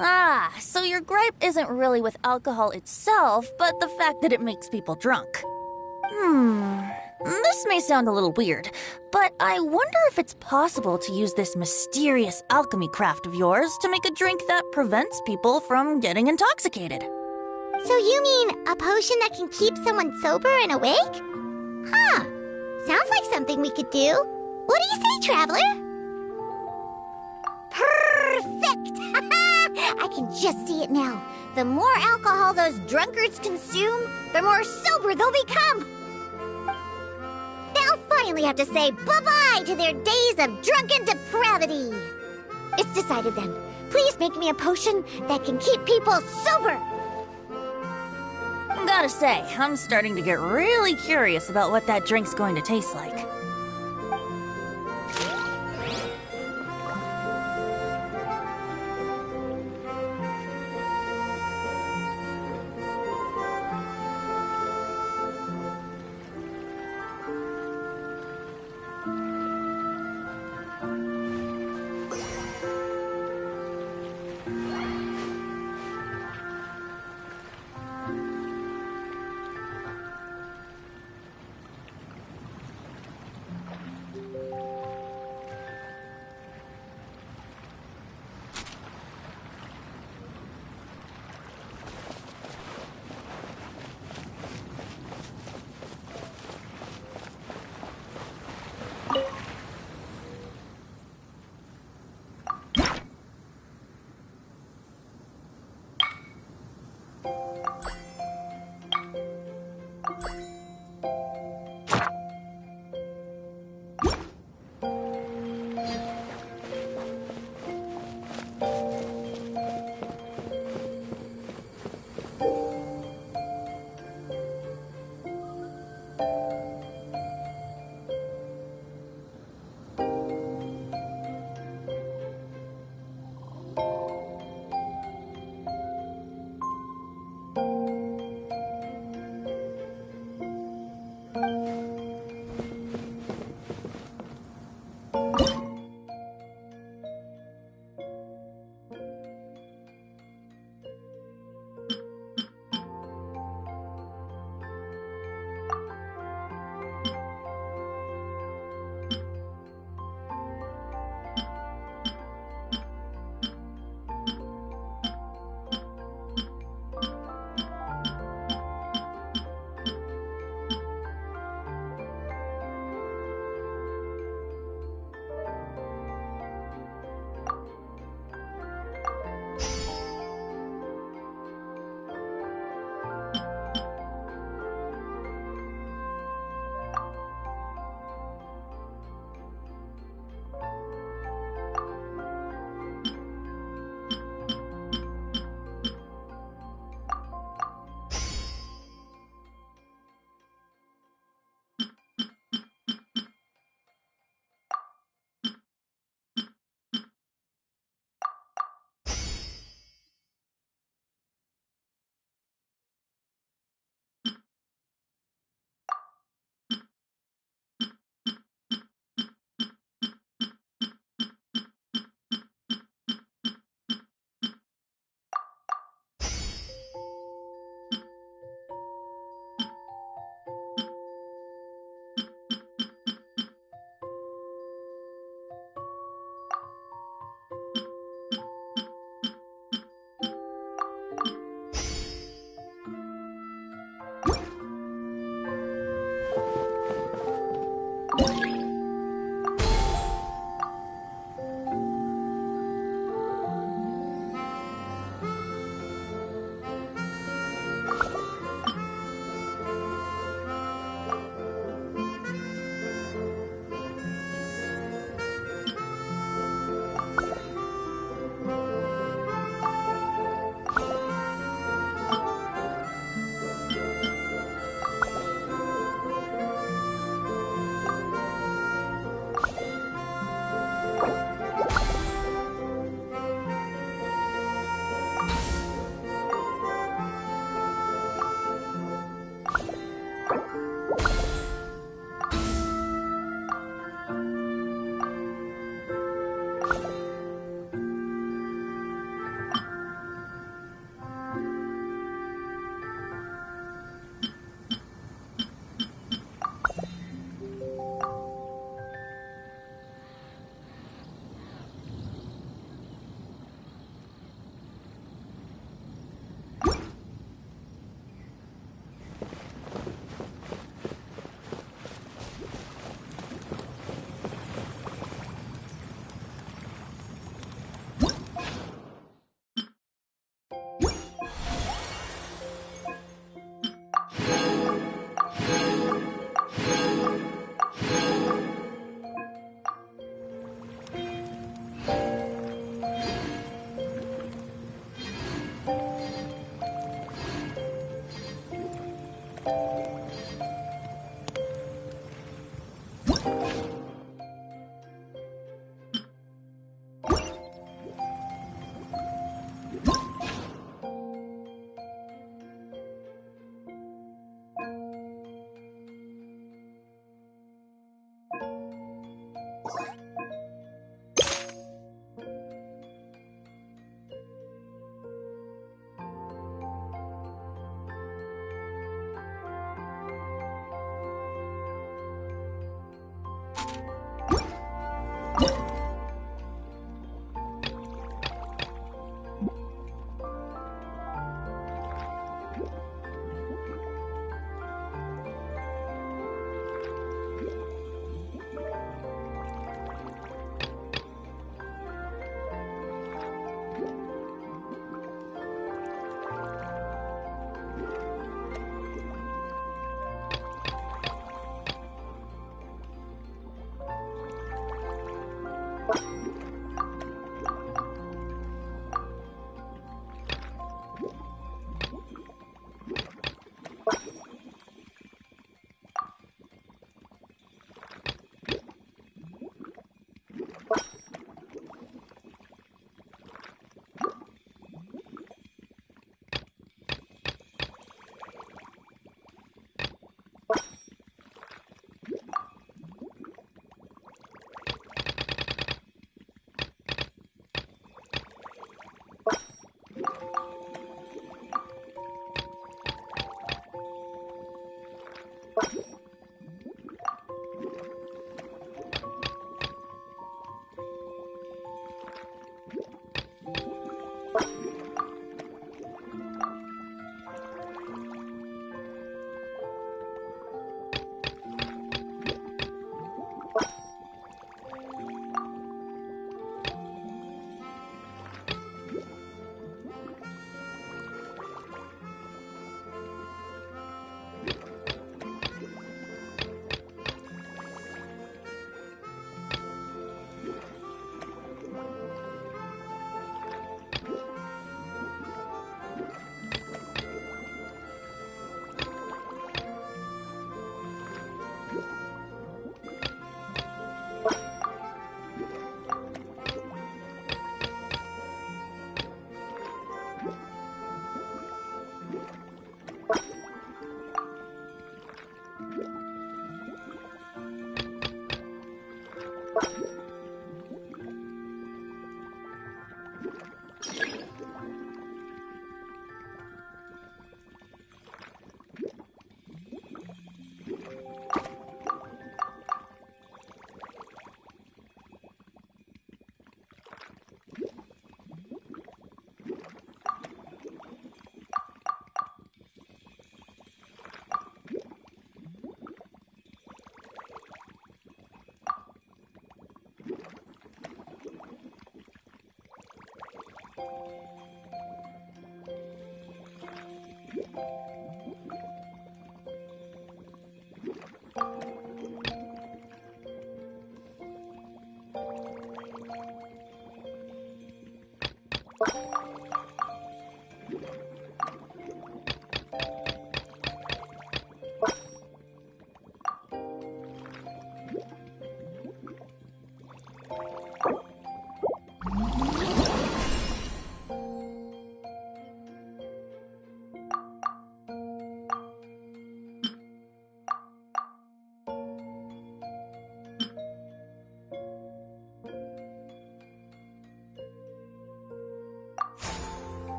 Ah, so your gripe isn't really with alcohol itself, but the fact that it makes people drunk. This may sound a little weird, but I wonder if it's possible to use this mysterious alchemy craft of yours to make a drink that prevents people from getting intoxicated. So you mean a potion that can keep someone sober and awake? Huh. Sounds like something we could do. What do you say, Traveler? Perfect! I can just see it now. The more alcohol those drunkards consume, the more sober they'll become. They'll finally have to say bye-bye to their days of drunken depravity. It's decided then. Please make me a potion that can keep people sober. Gotta say, I'm starting to get really curious about what that drink's going to taste like.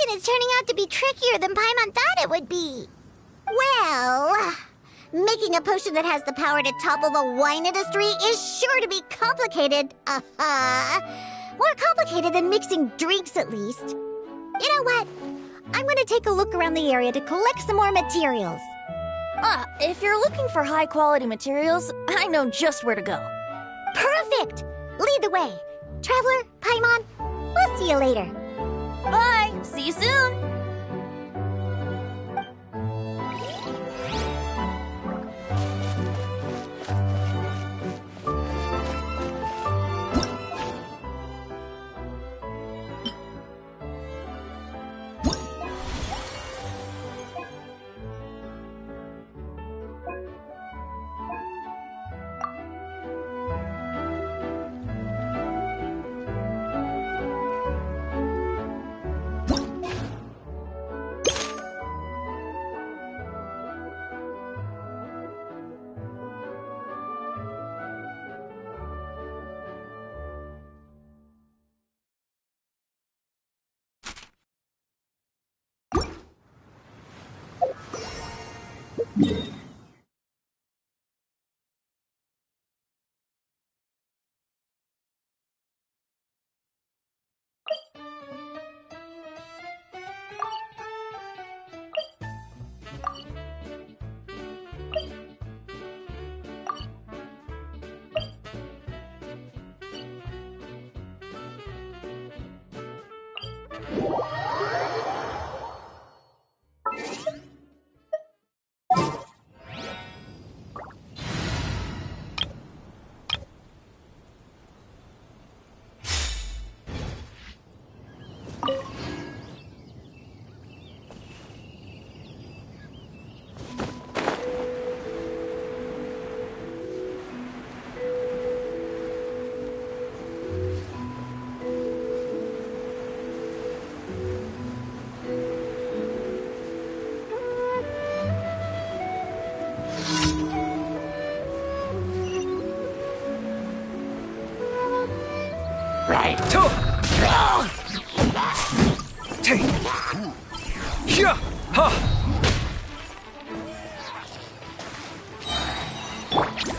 potion is turning out to be trickier than Paimon thought it would be. Well, making a potion that has the power to topple the wine industry is sure to be complicated. More complicated than mixing drinks, at least. You know what? I'm gonna take a look around the area to collect some more materials. If you're looking for high-quality materials, I know just where to go. Perfect! Lead the way. Traveler, Paimon, we'll see you later. Bye! See you soon!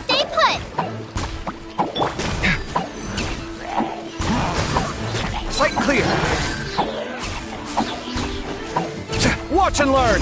Stay put! Sight clear! Watch and learn!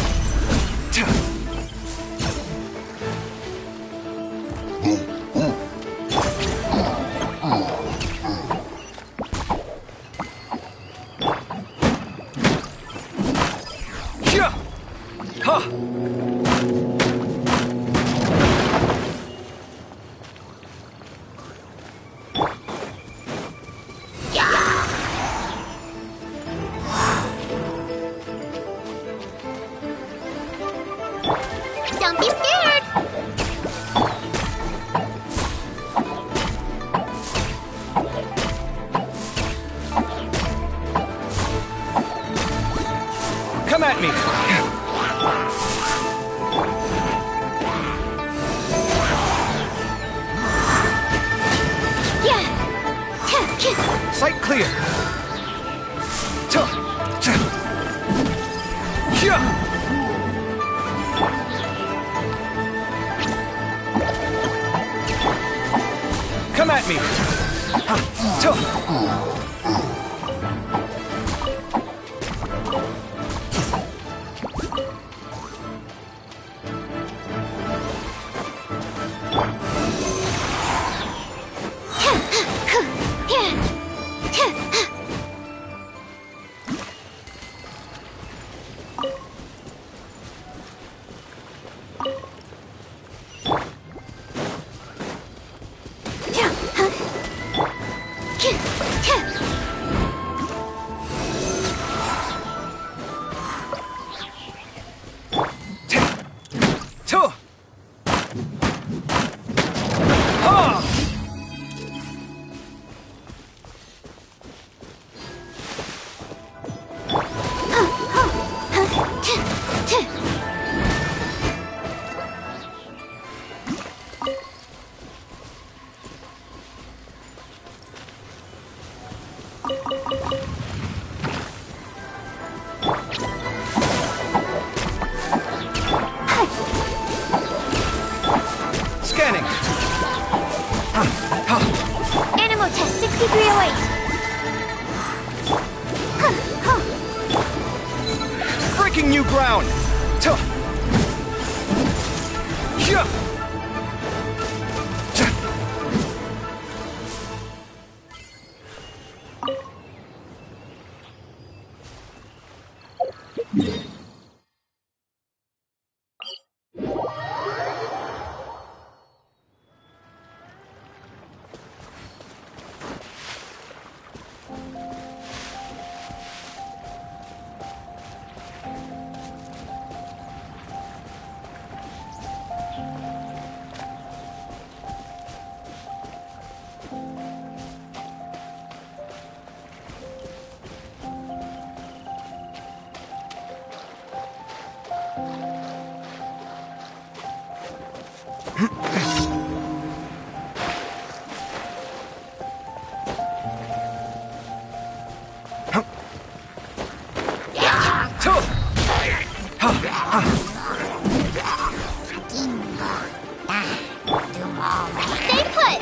Don't be scared! Come at me! Sight clear! Come at me! Scanning. Animo test 6308. Breaking new ground. Yeah. Stay put.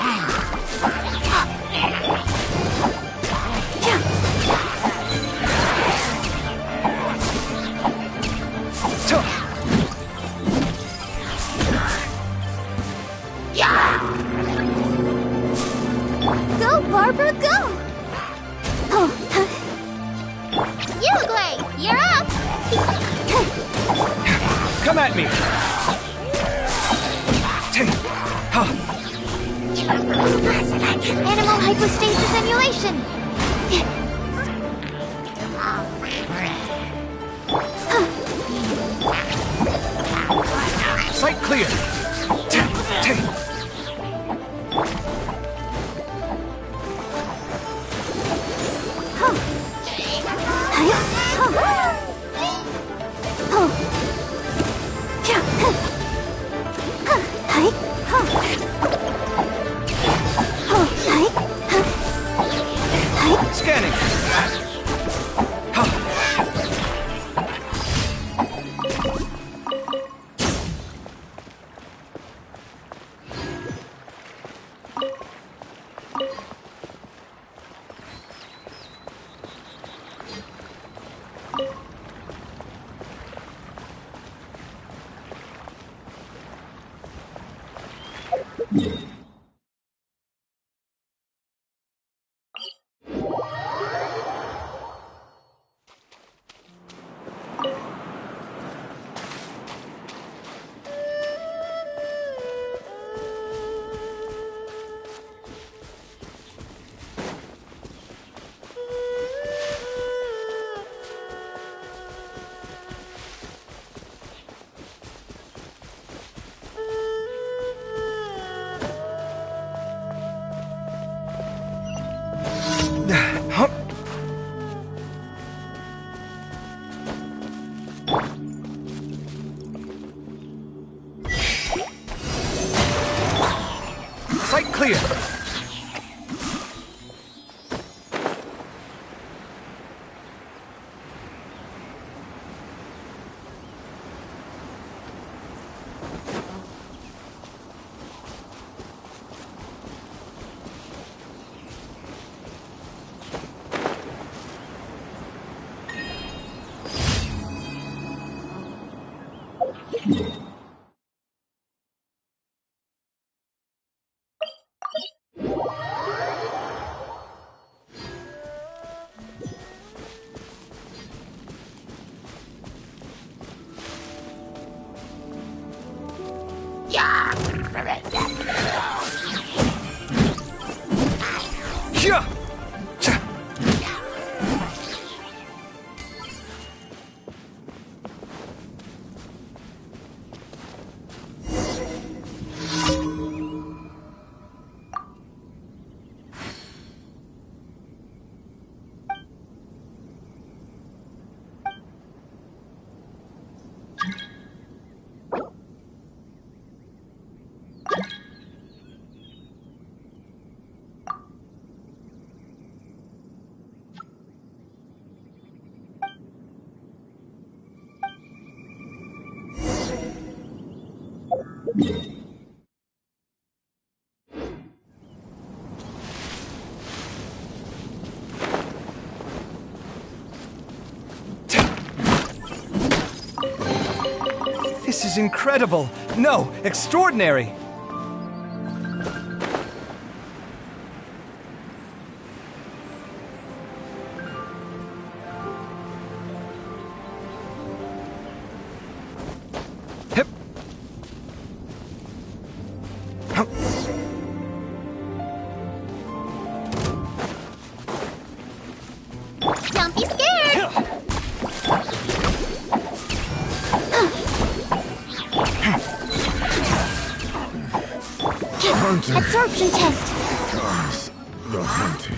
Go, Barbara, go! Uruguay, you're up! Come at me. Animal hypostasis emulation. Sight clear. Scanning. Sight clear. Yeah. is incredible! No, extraordinary! Hip. Hum. Don't be scared! Absorption test. Because the hunted.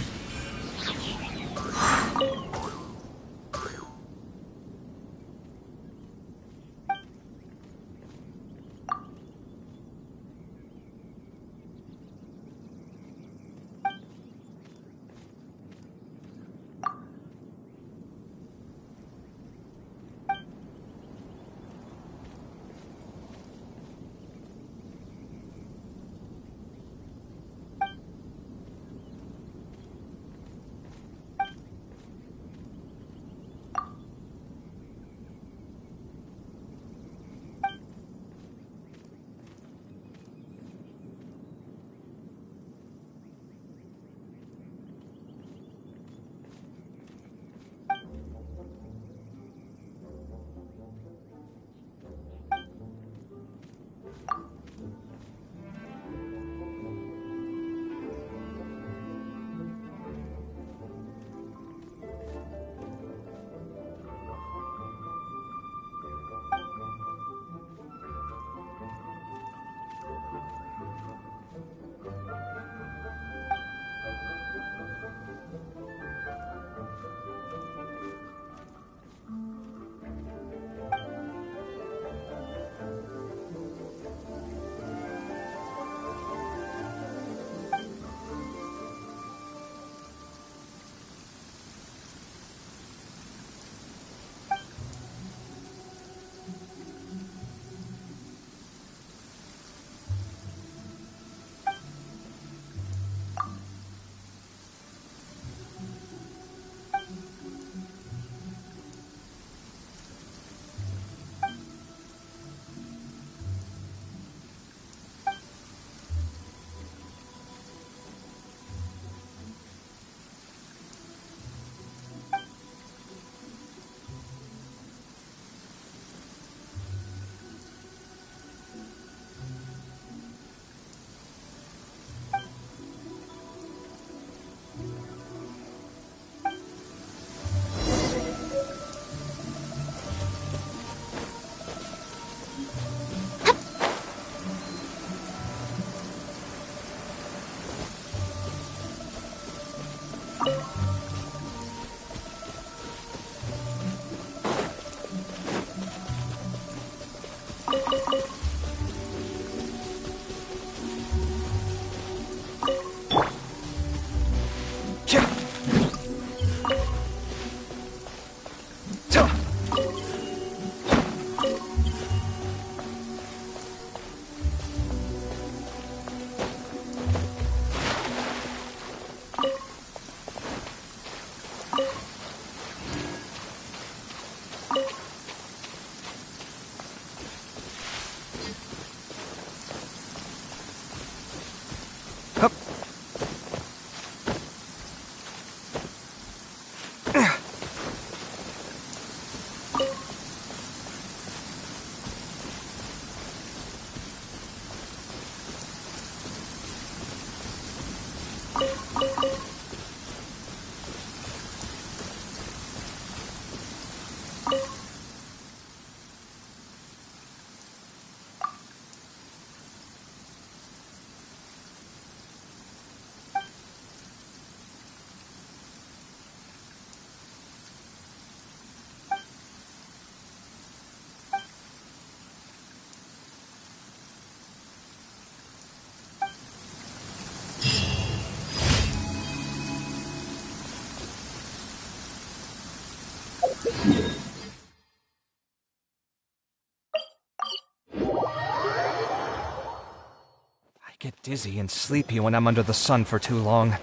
I get dizzy and sleepy when I'm under the sun for too long.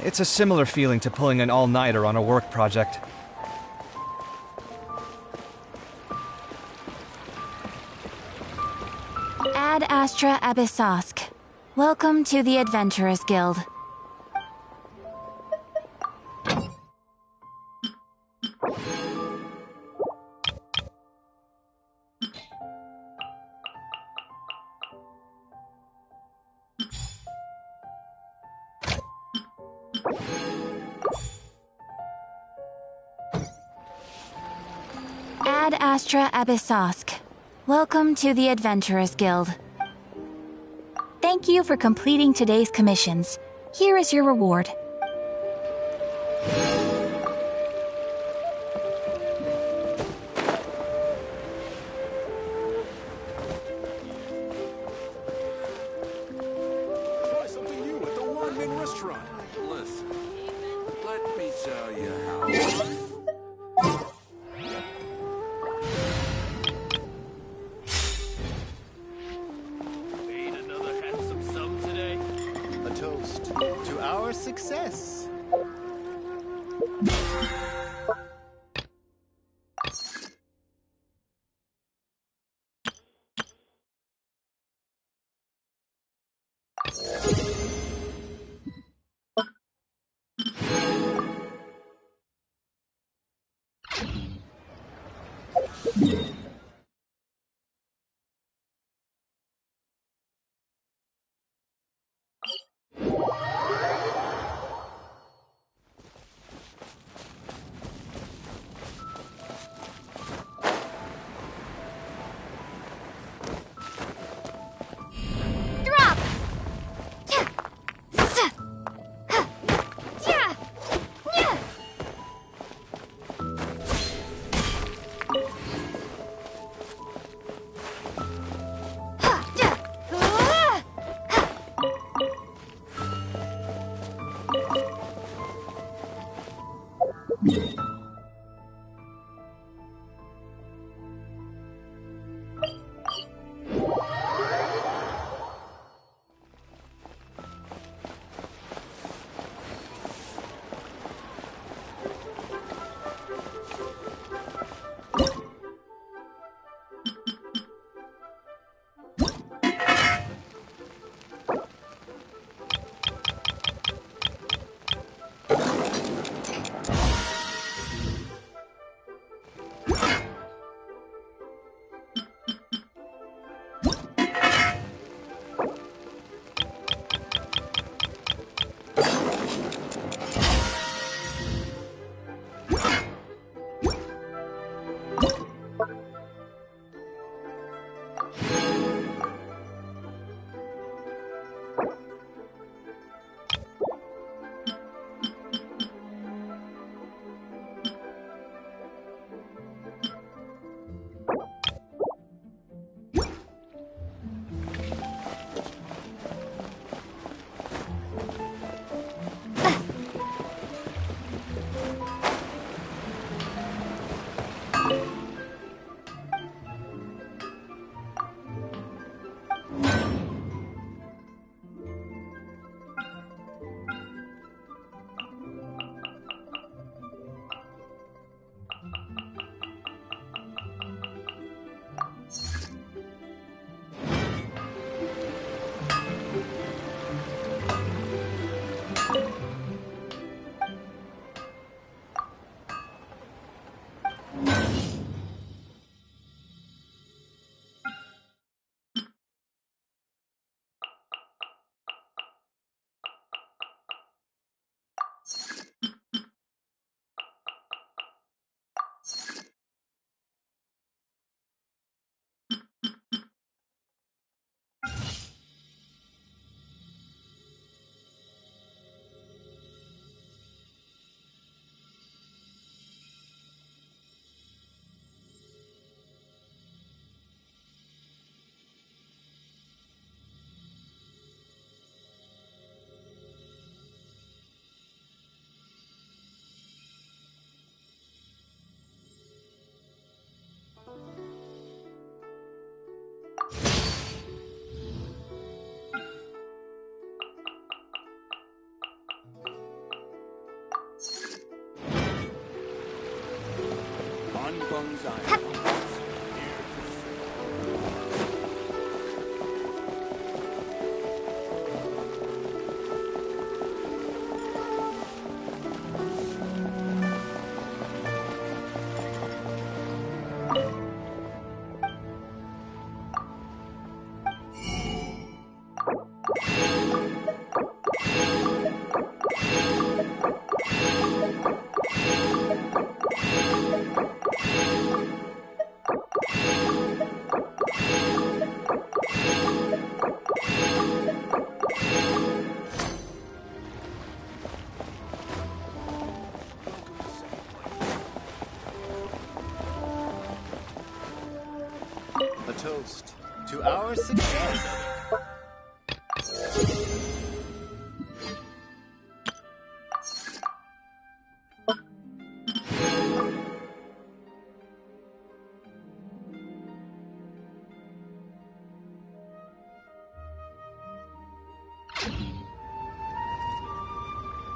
It's a similar feeling to pulling an all-nighter on a work project. Astra Abyssosk. Welcome to the Adventurers Guild. Ad Astra Abyssosk. Welcome to the Adventurers Guild. Thank you for completing today's commissions. Here is your reward. Try something new at the Wanmin restaurant. Listen, let me tell you how. Made another handsome sum today. A toast to our success. Drop! Tja! Tja! Ha! Tja! Nya! Ha! Tja! Ah!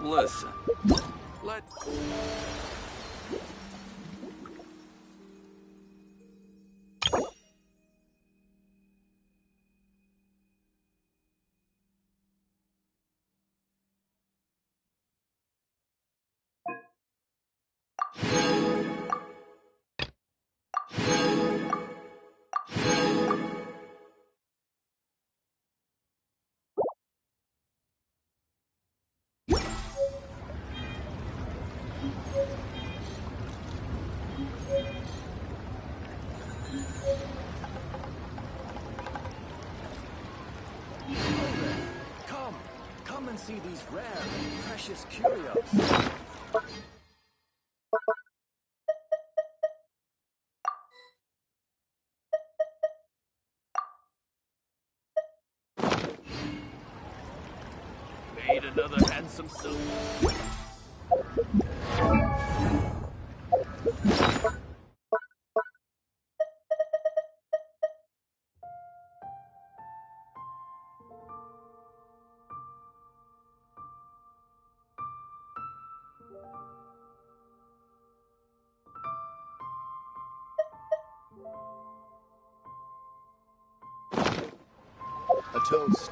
Listen. Let... Come and see these rare and precious curios. Made another handsome suit. A toast.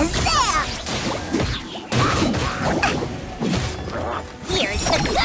What's this?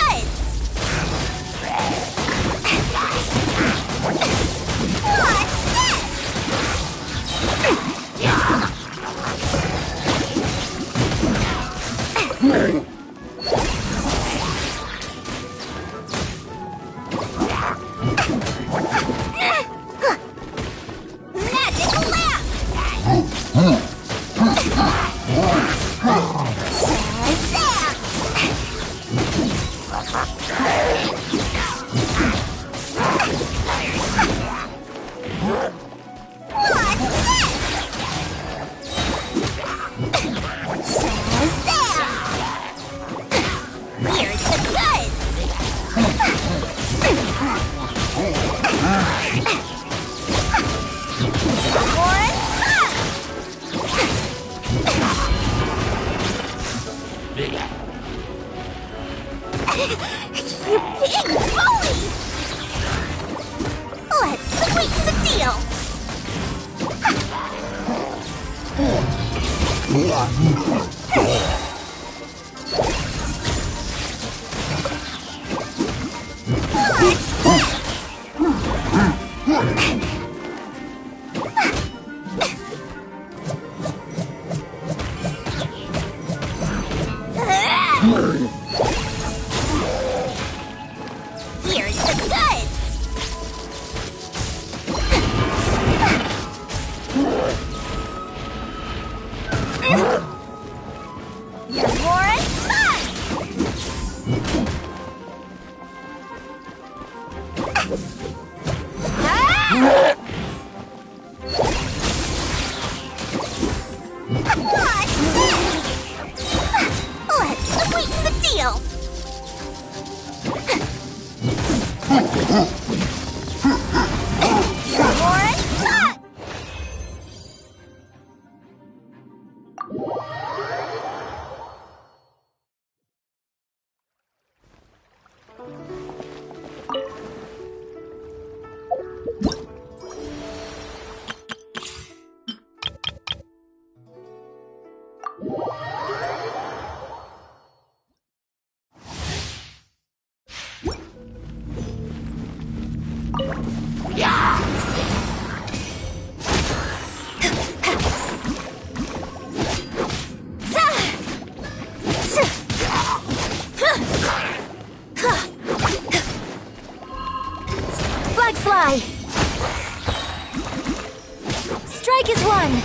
Here's the goods! You're more as fun! What's this? Let's sweeten the deal! You're more as fun! Flag fly! Strike is one!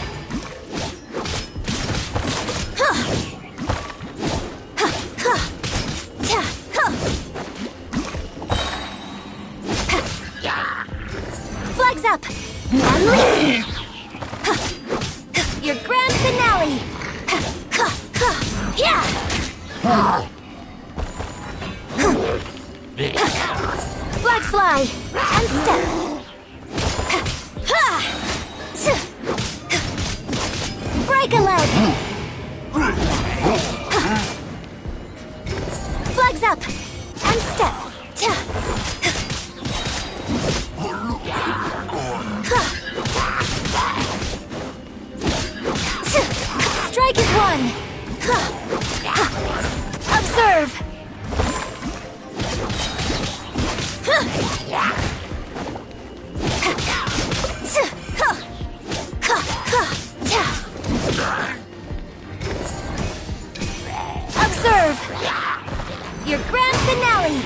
Flags up! Unleash! Your grand finale! Yeah! Flags fly! And step! Break a leg! Flags up! And step! Strike is one! Observe! Observe! Your grand finale!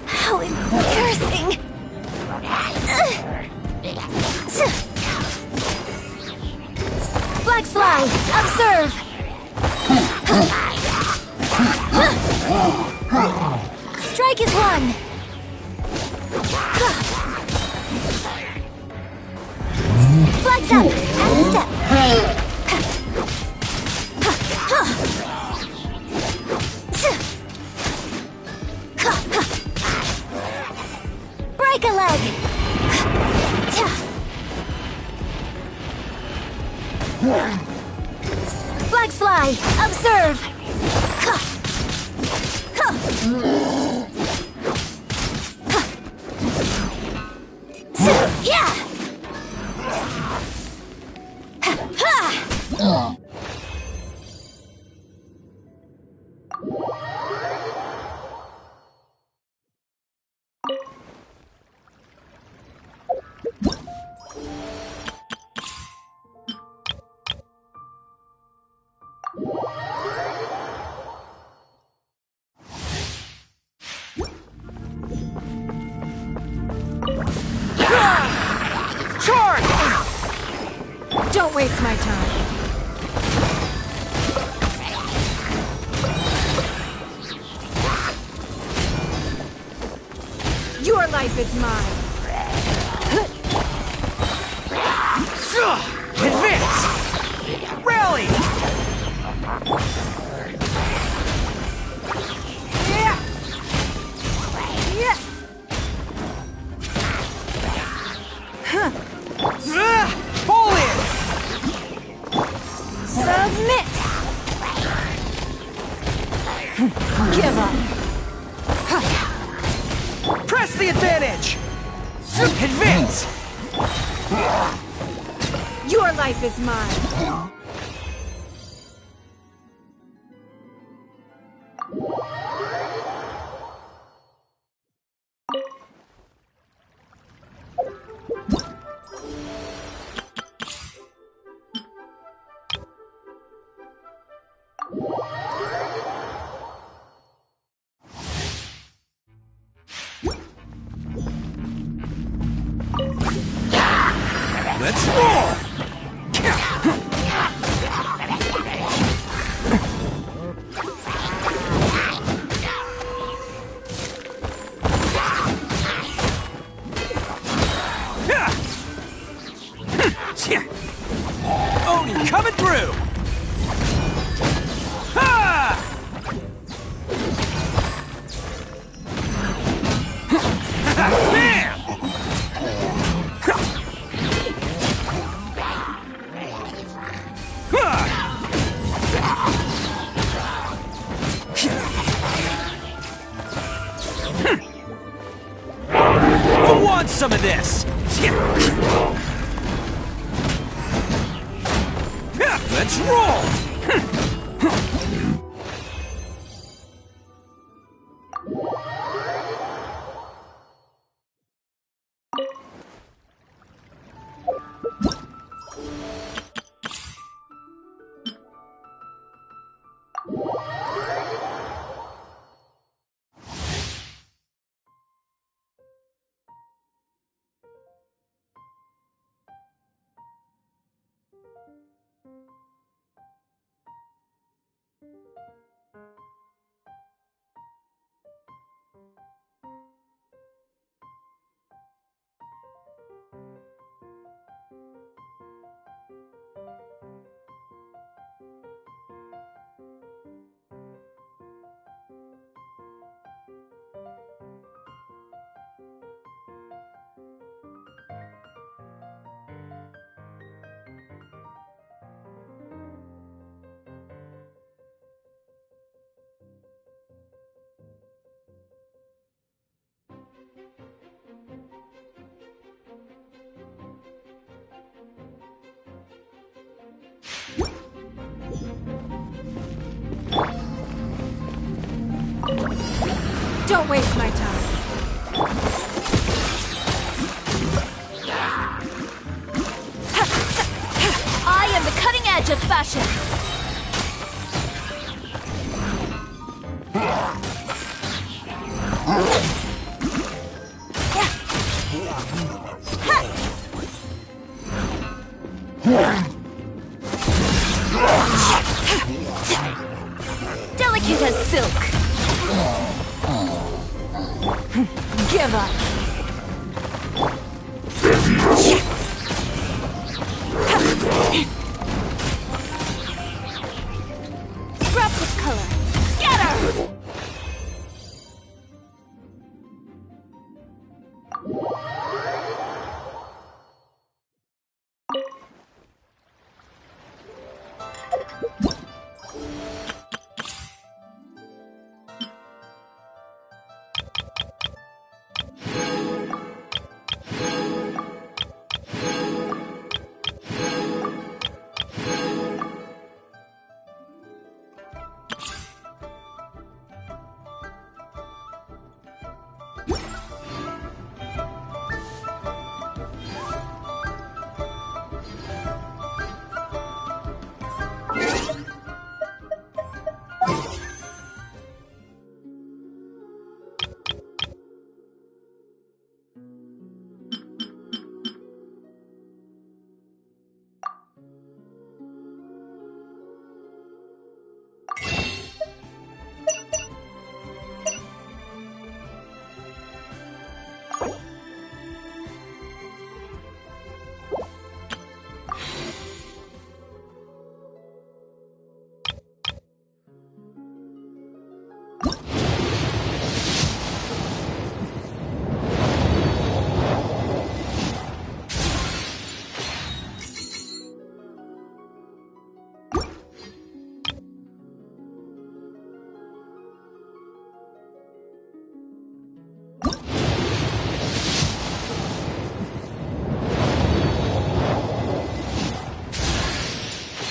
How embarrassing! Flags fly! Observe! Strike is one! Flags up! And step! Break a leg! Flags fly! Observe! Yeah! Don't waste my time. Your life is mine. Advance! Rally! Yeah. Yeah. Fall in! Submit. Give up. Press the advantage! Advance! Your life is mine. Oni coming through! Ha! Bam! Who wants some of this? Let's roll! Don't waste my time. I am the cutting edge of fashion. Delicate as silk. Give up. Scraps of color. Scatter!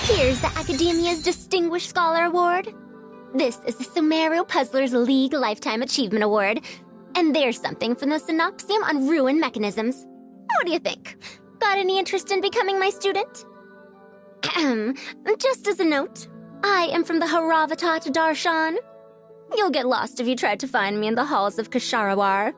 Here's the Academia's Distinguished Scholar Award. This is the Sumerio Puzzlers League Lifetime Achievement Award. And there's something from the Synopsium on Ruin Mechanisms. What do you think? Got any interest in becoming my student? Just as a note, I am from the Haravatat Darshan. You'll get lost if you tried to find me in the halls of Kasharawar.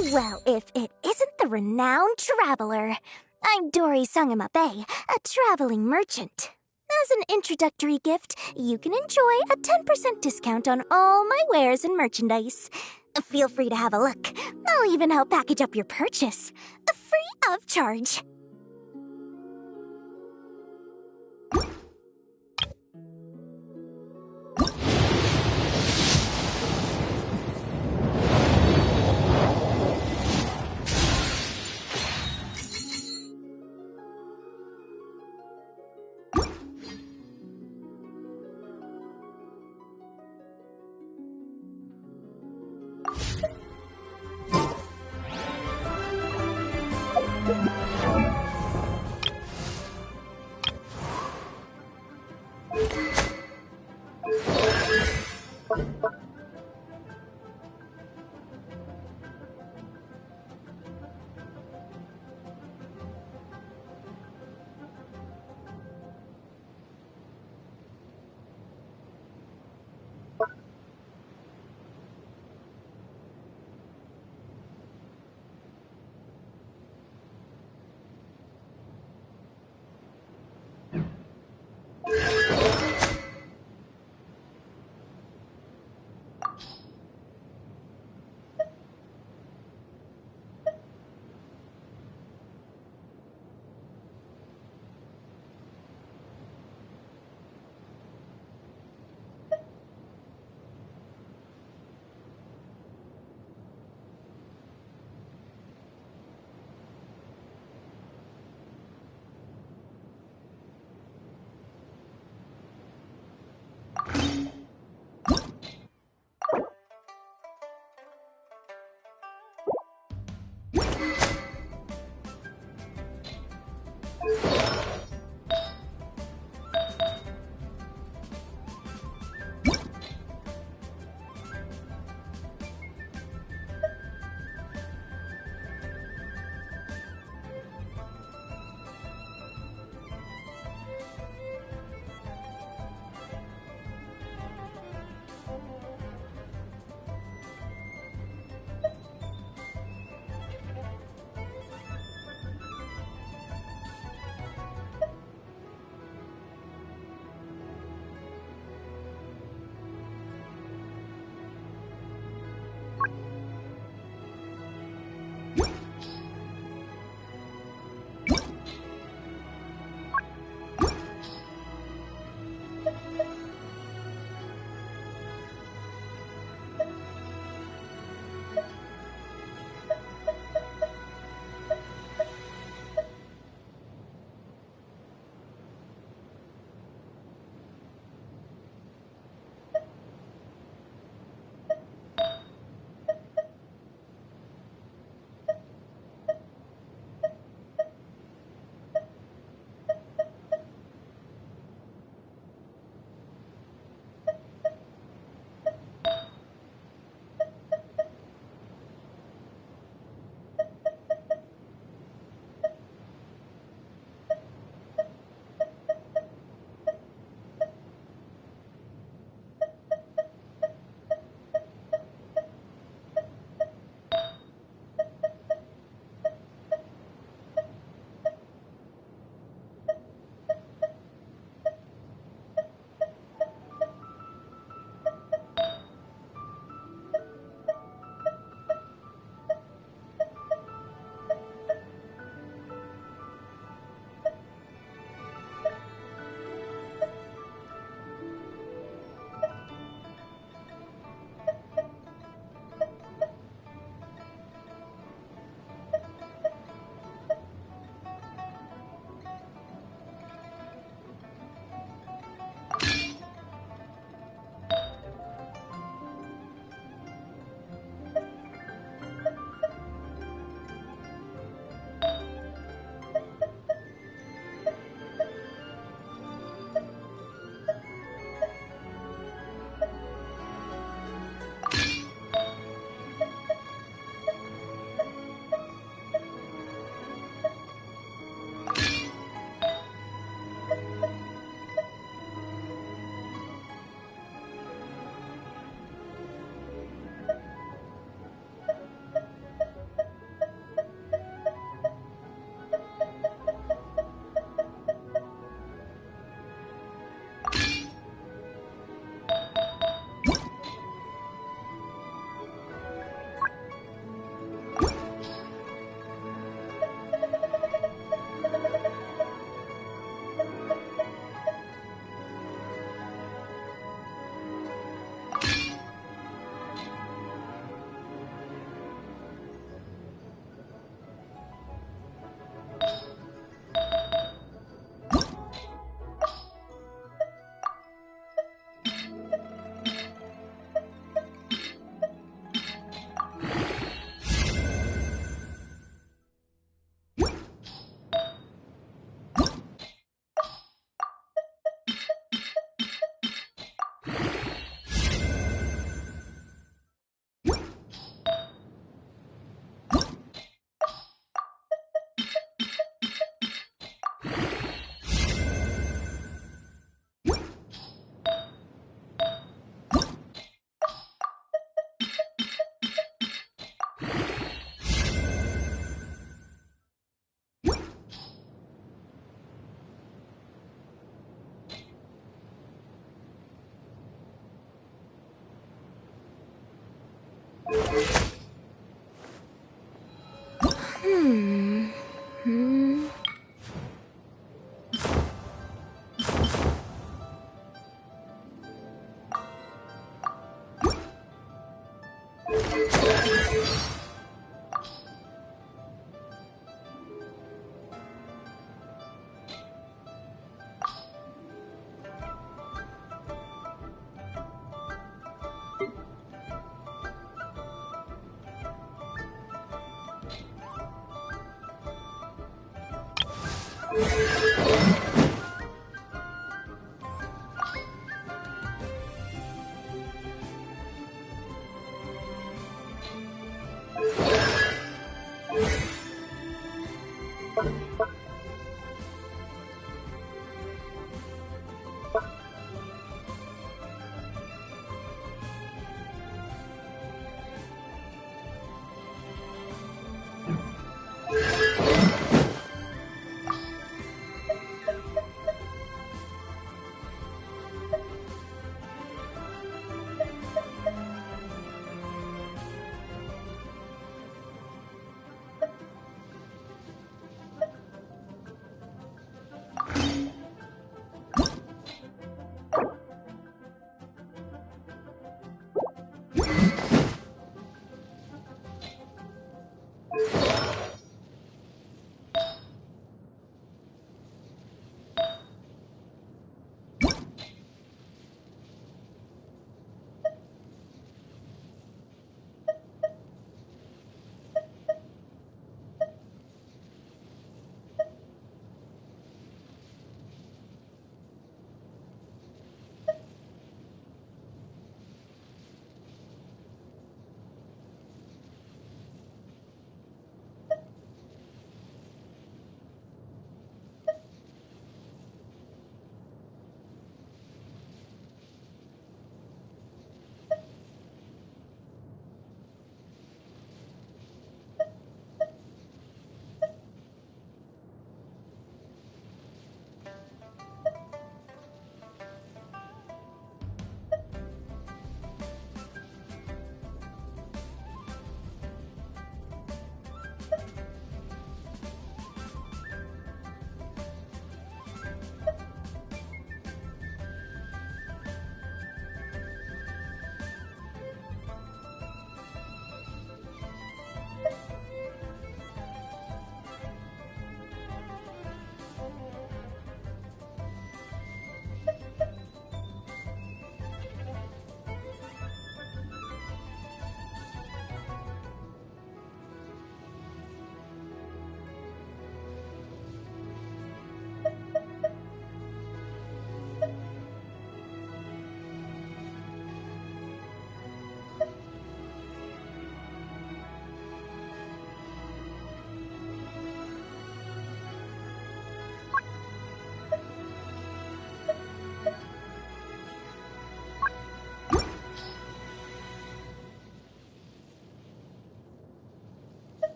Well, if it isn't the renowned traveler. I'm Dory Sangamabe, a traveling merchant. As an introductory gift, you can enjoy a 10% discount on all my wares and merchandise. Feel free to have a look. I'll even help package up your purchase. Free of charge.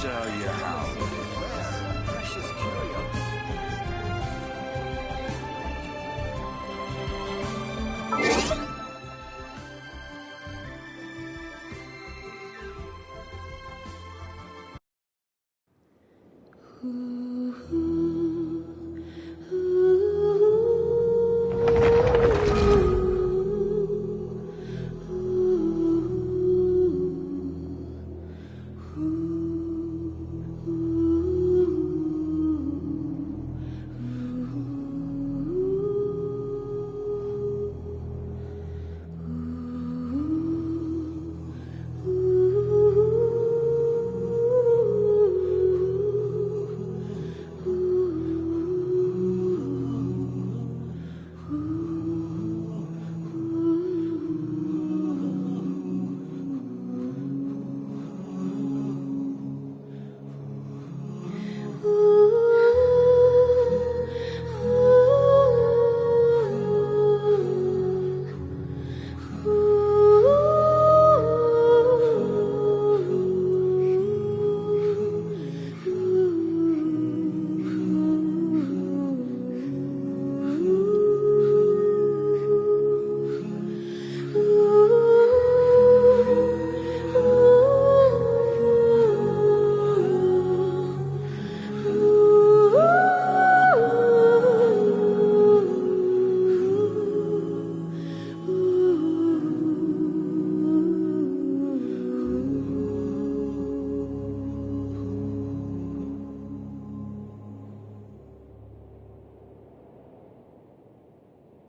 tell you how. Rare, precious curios.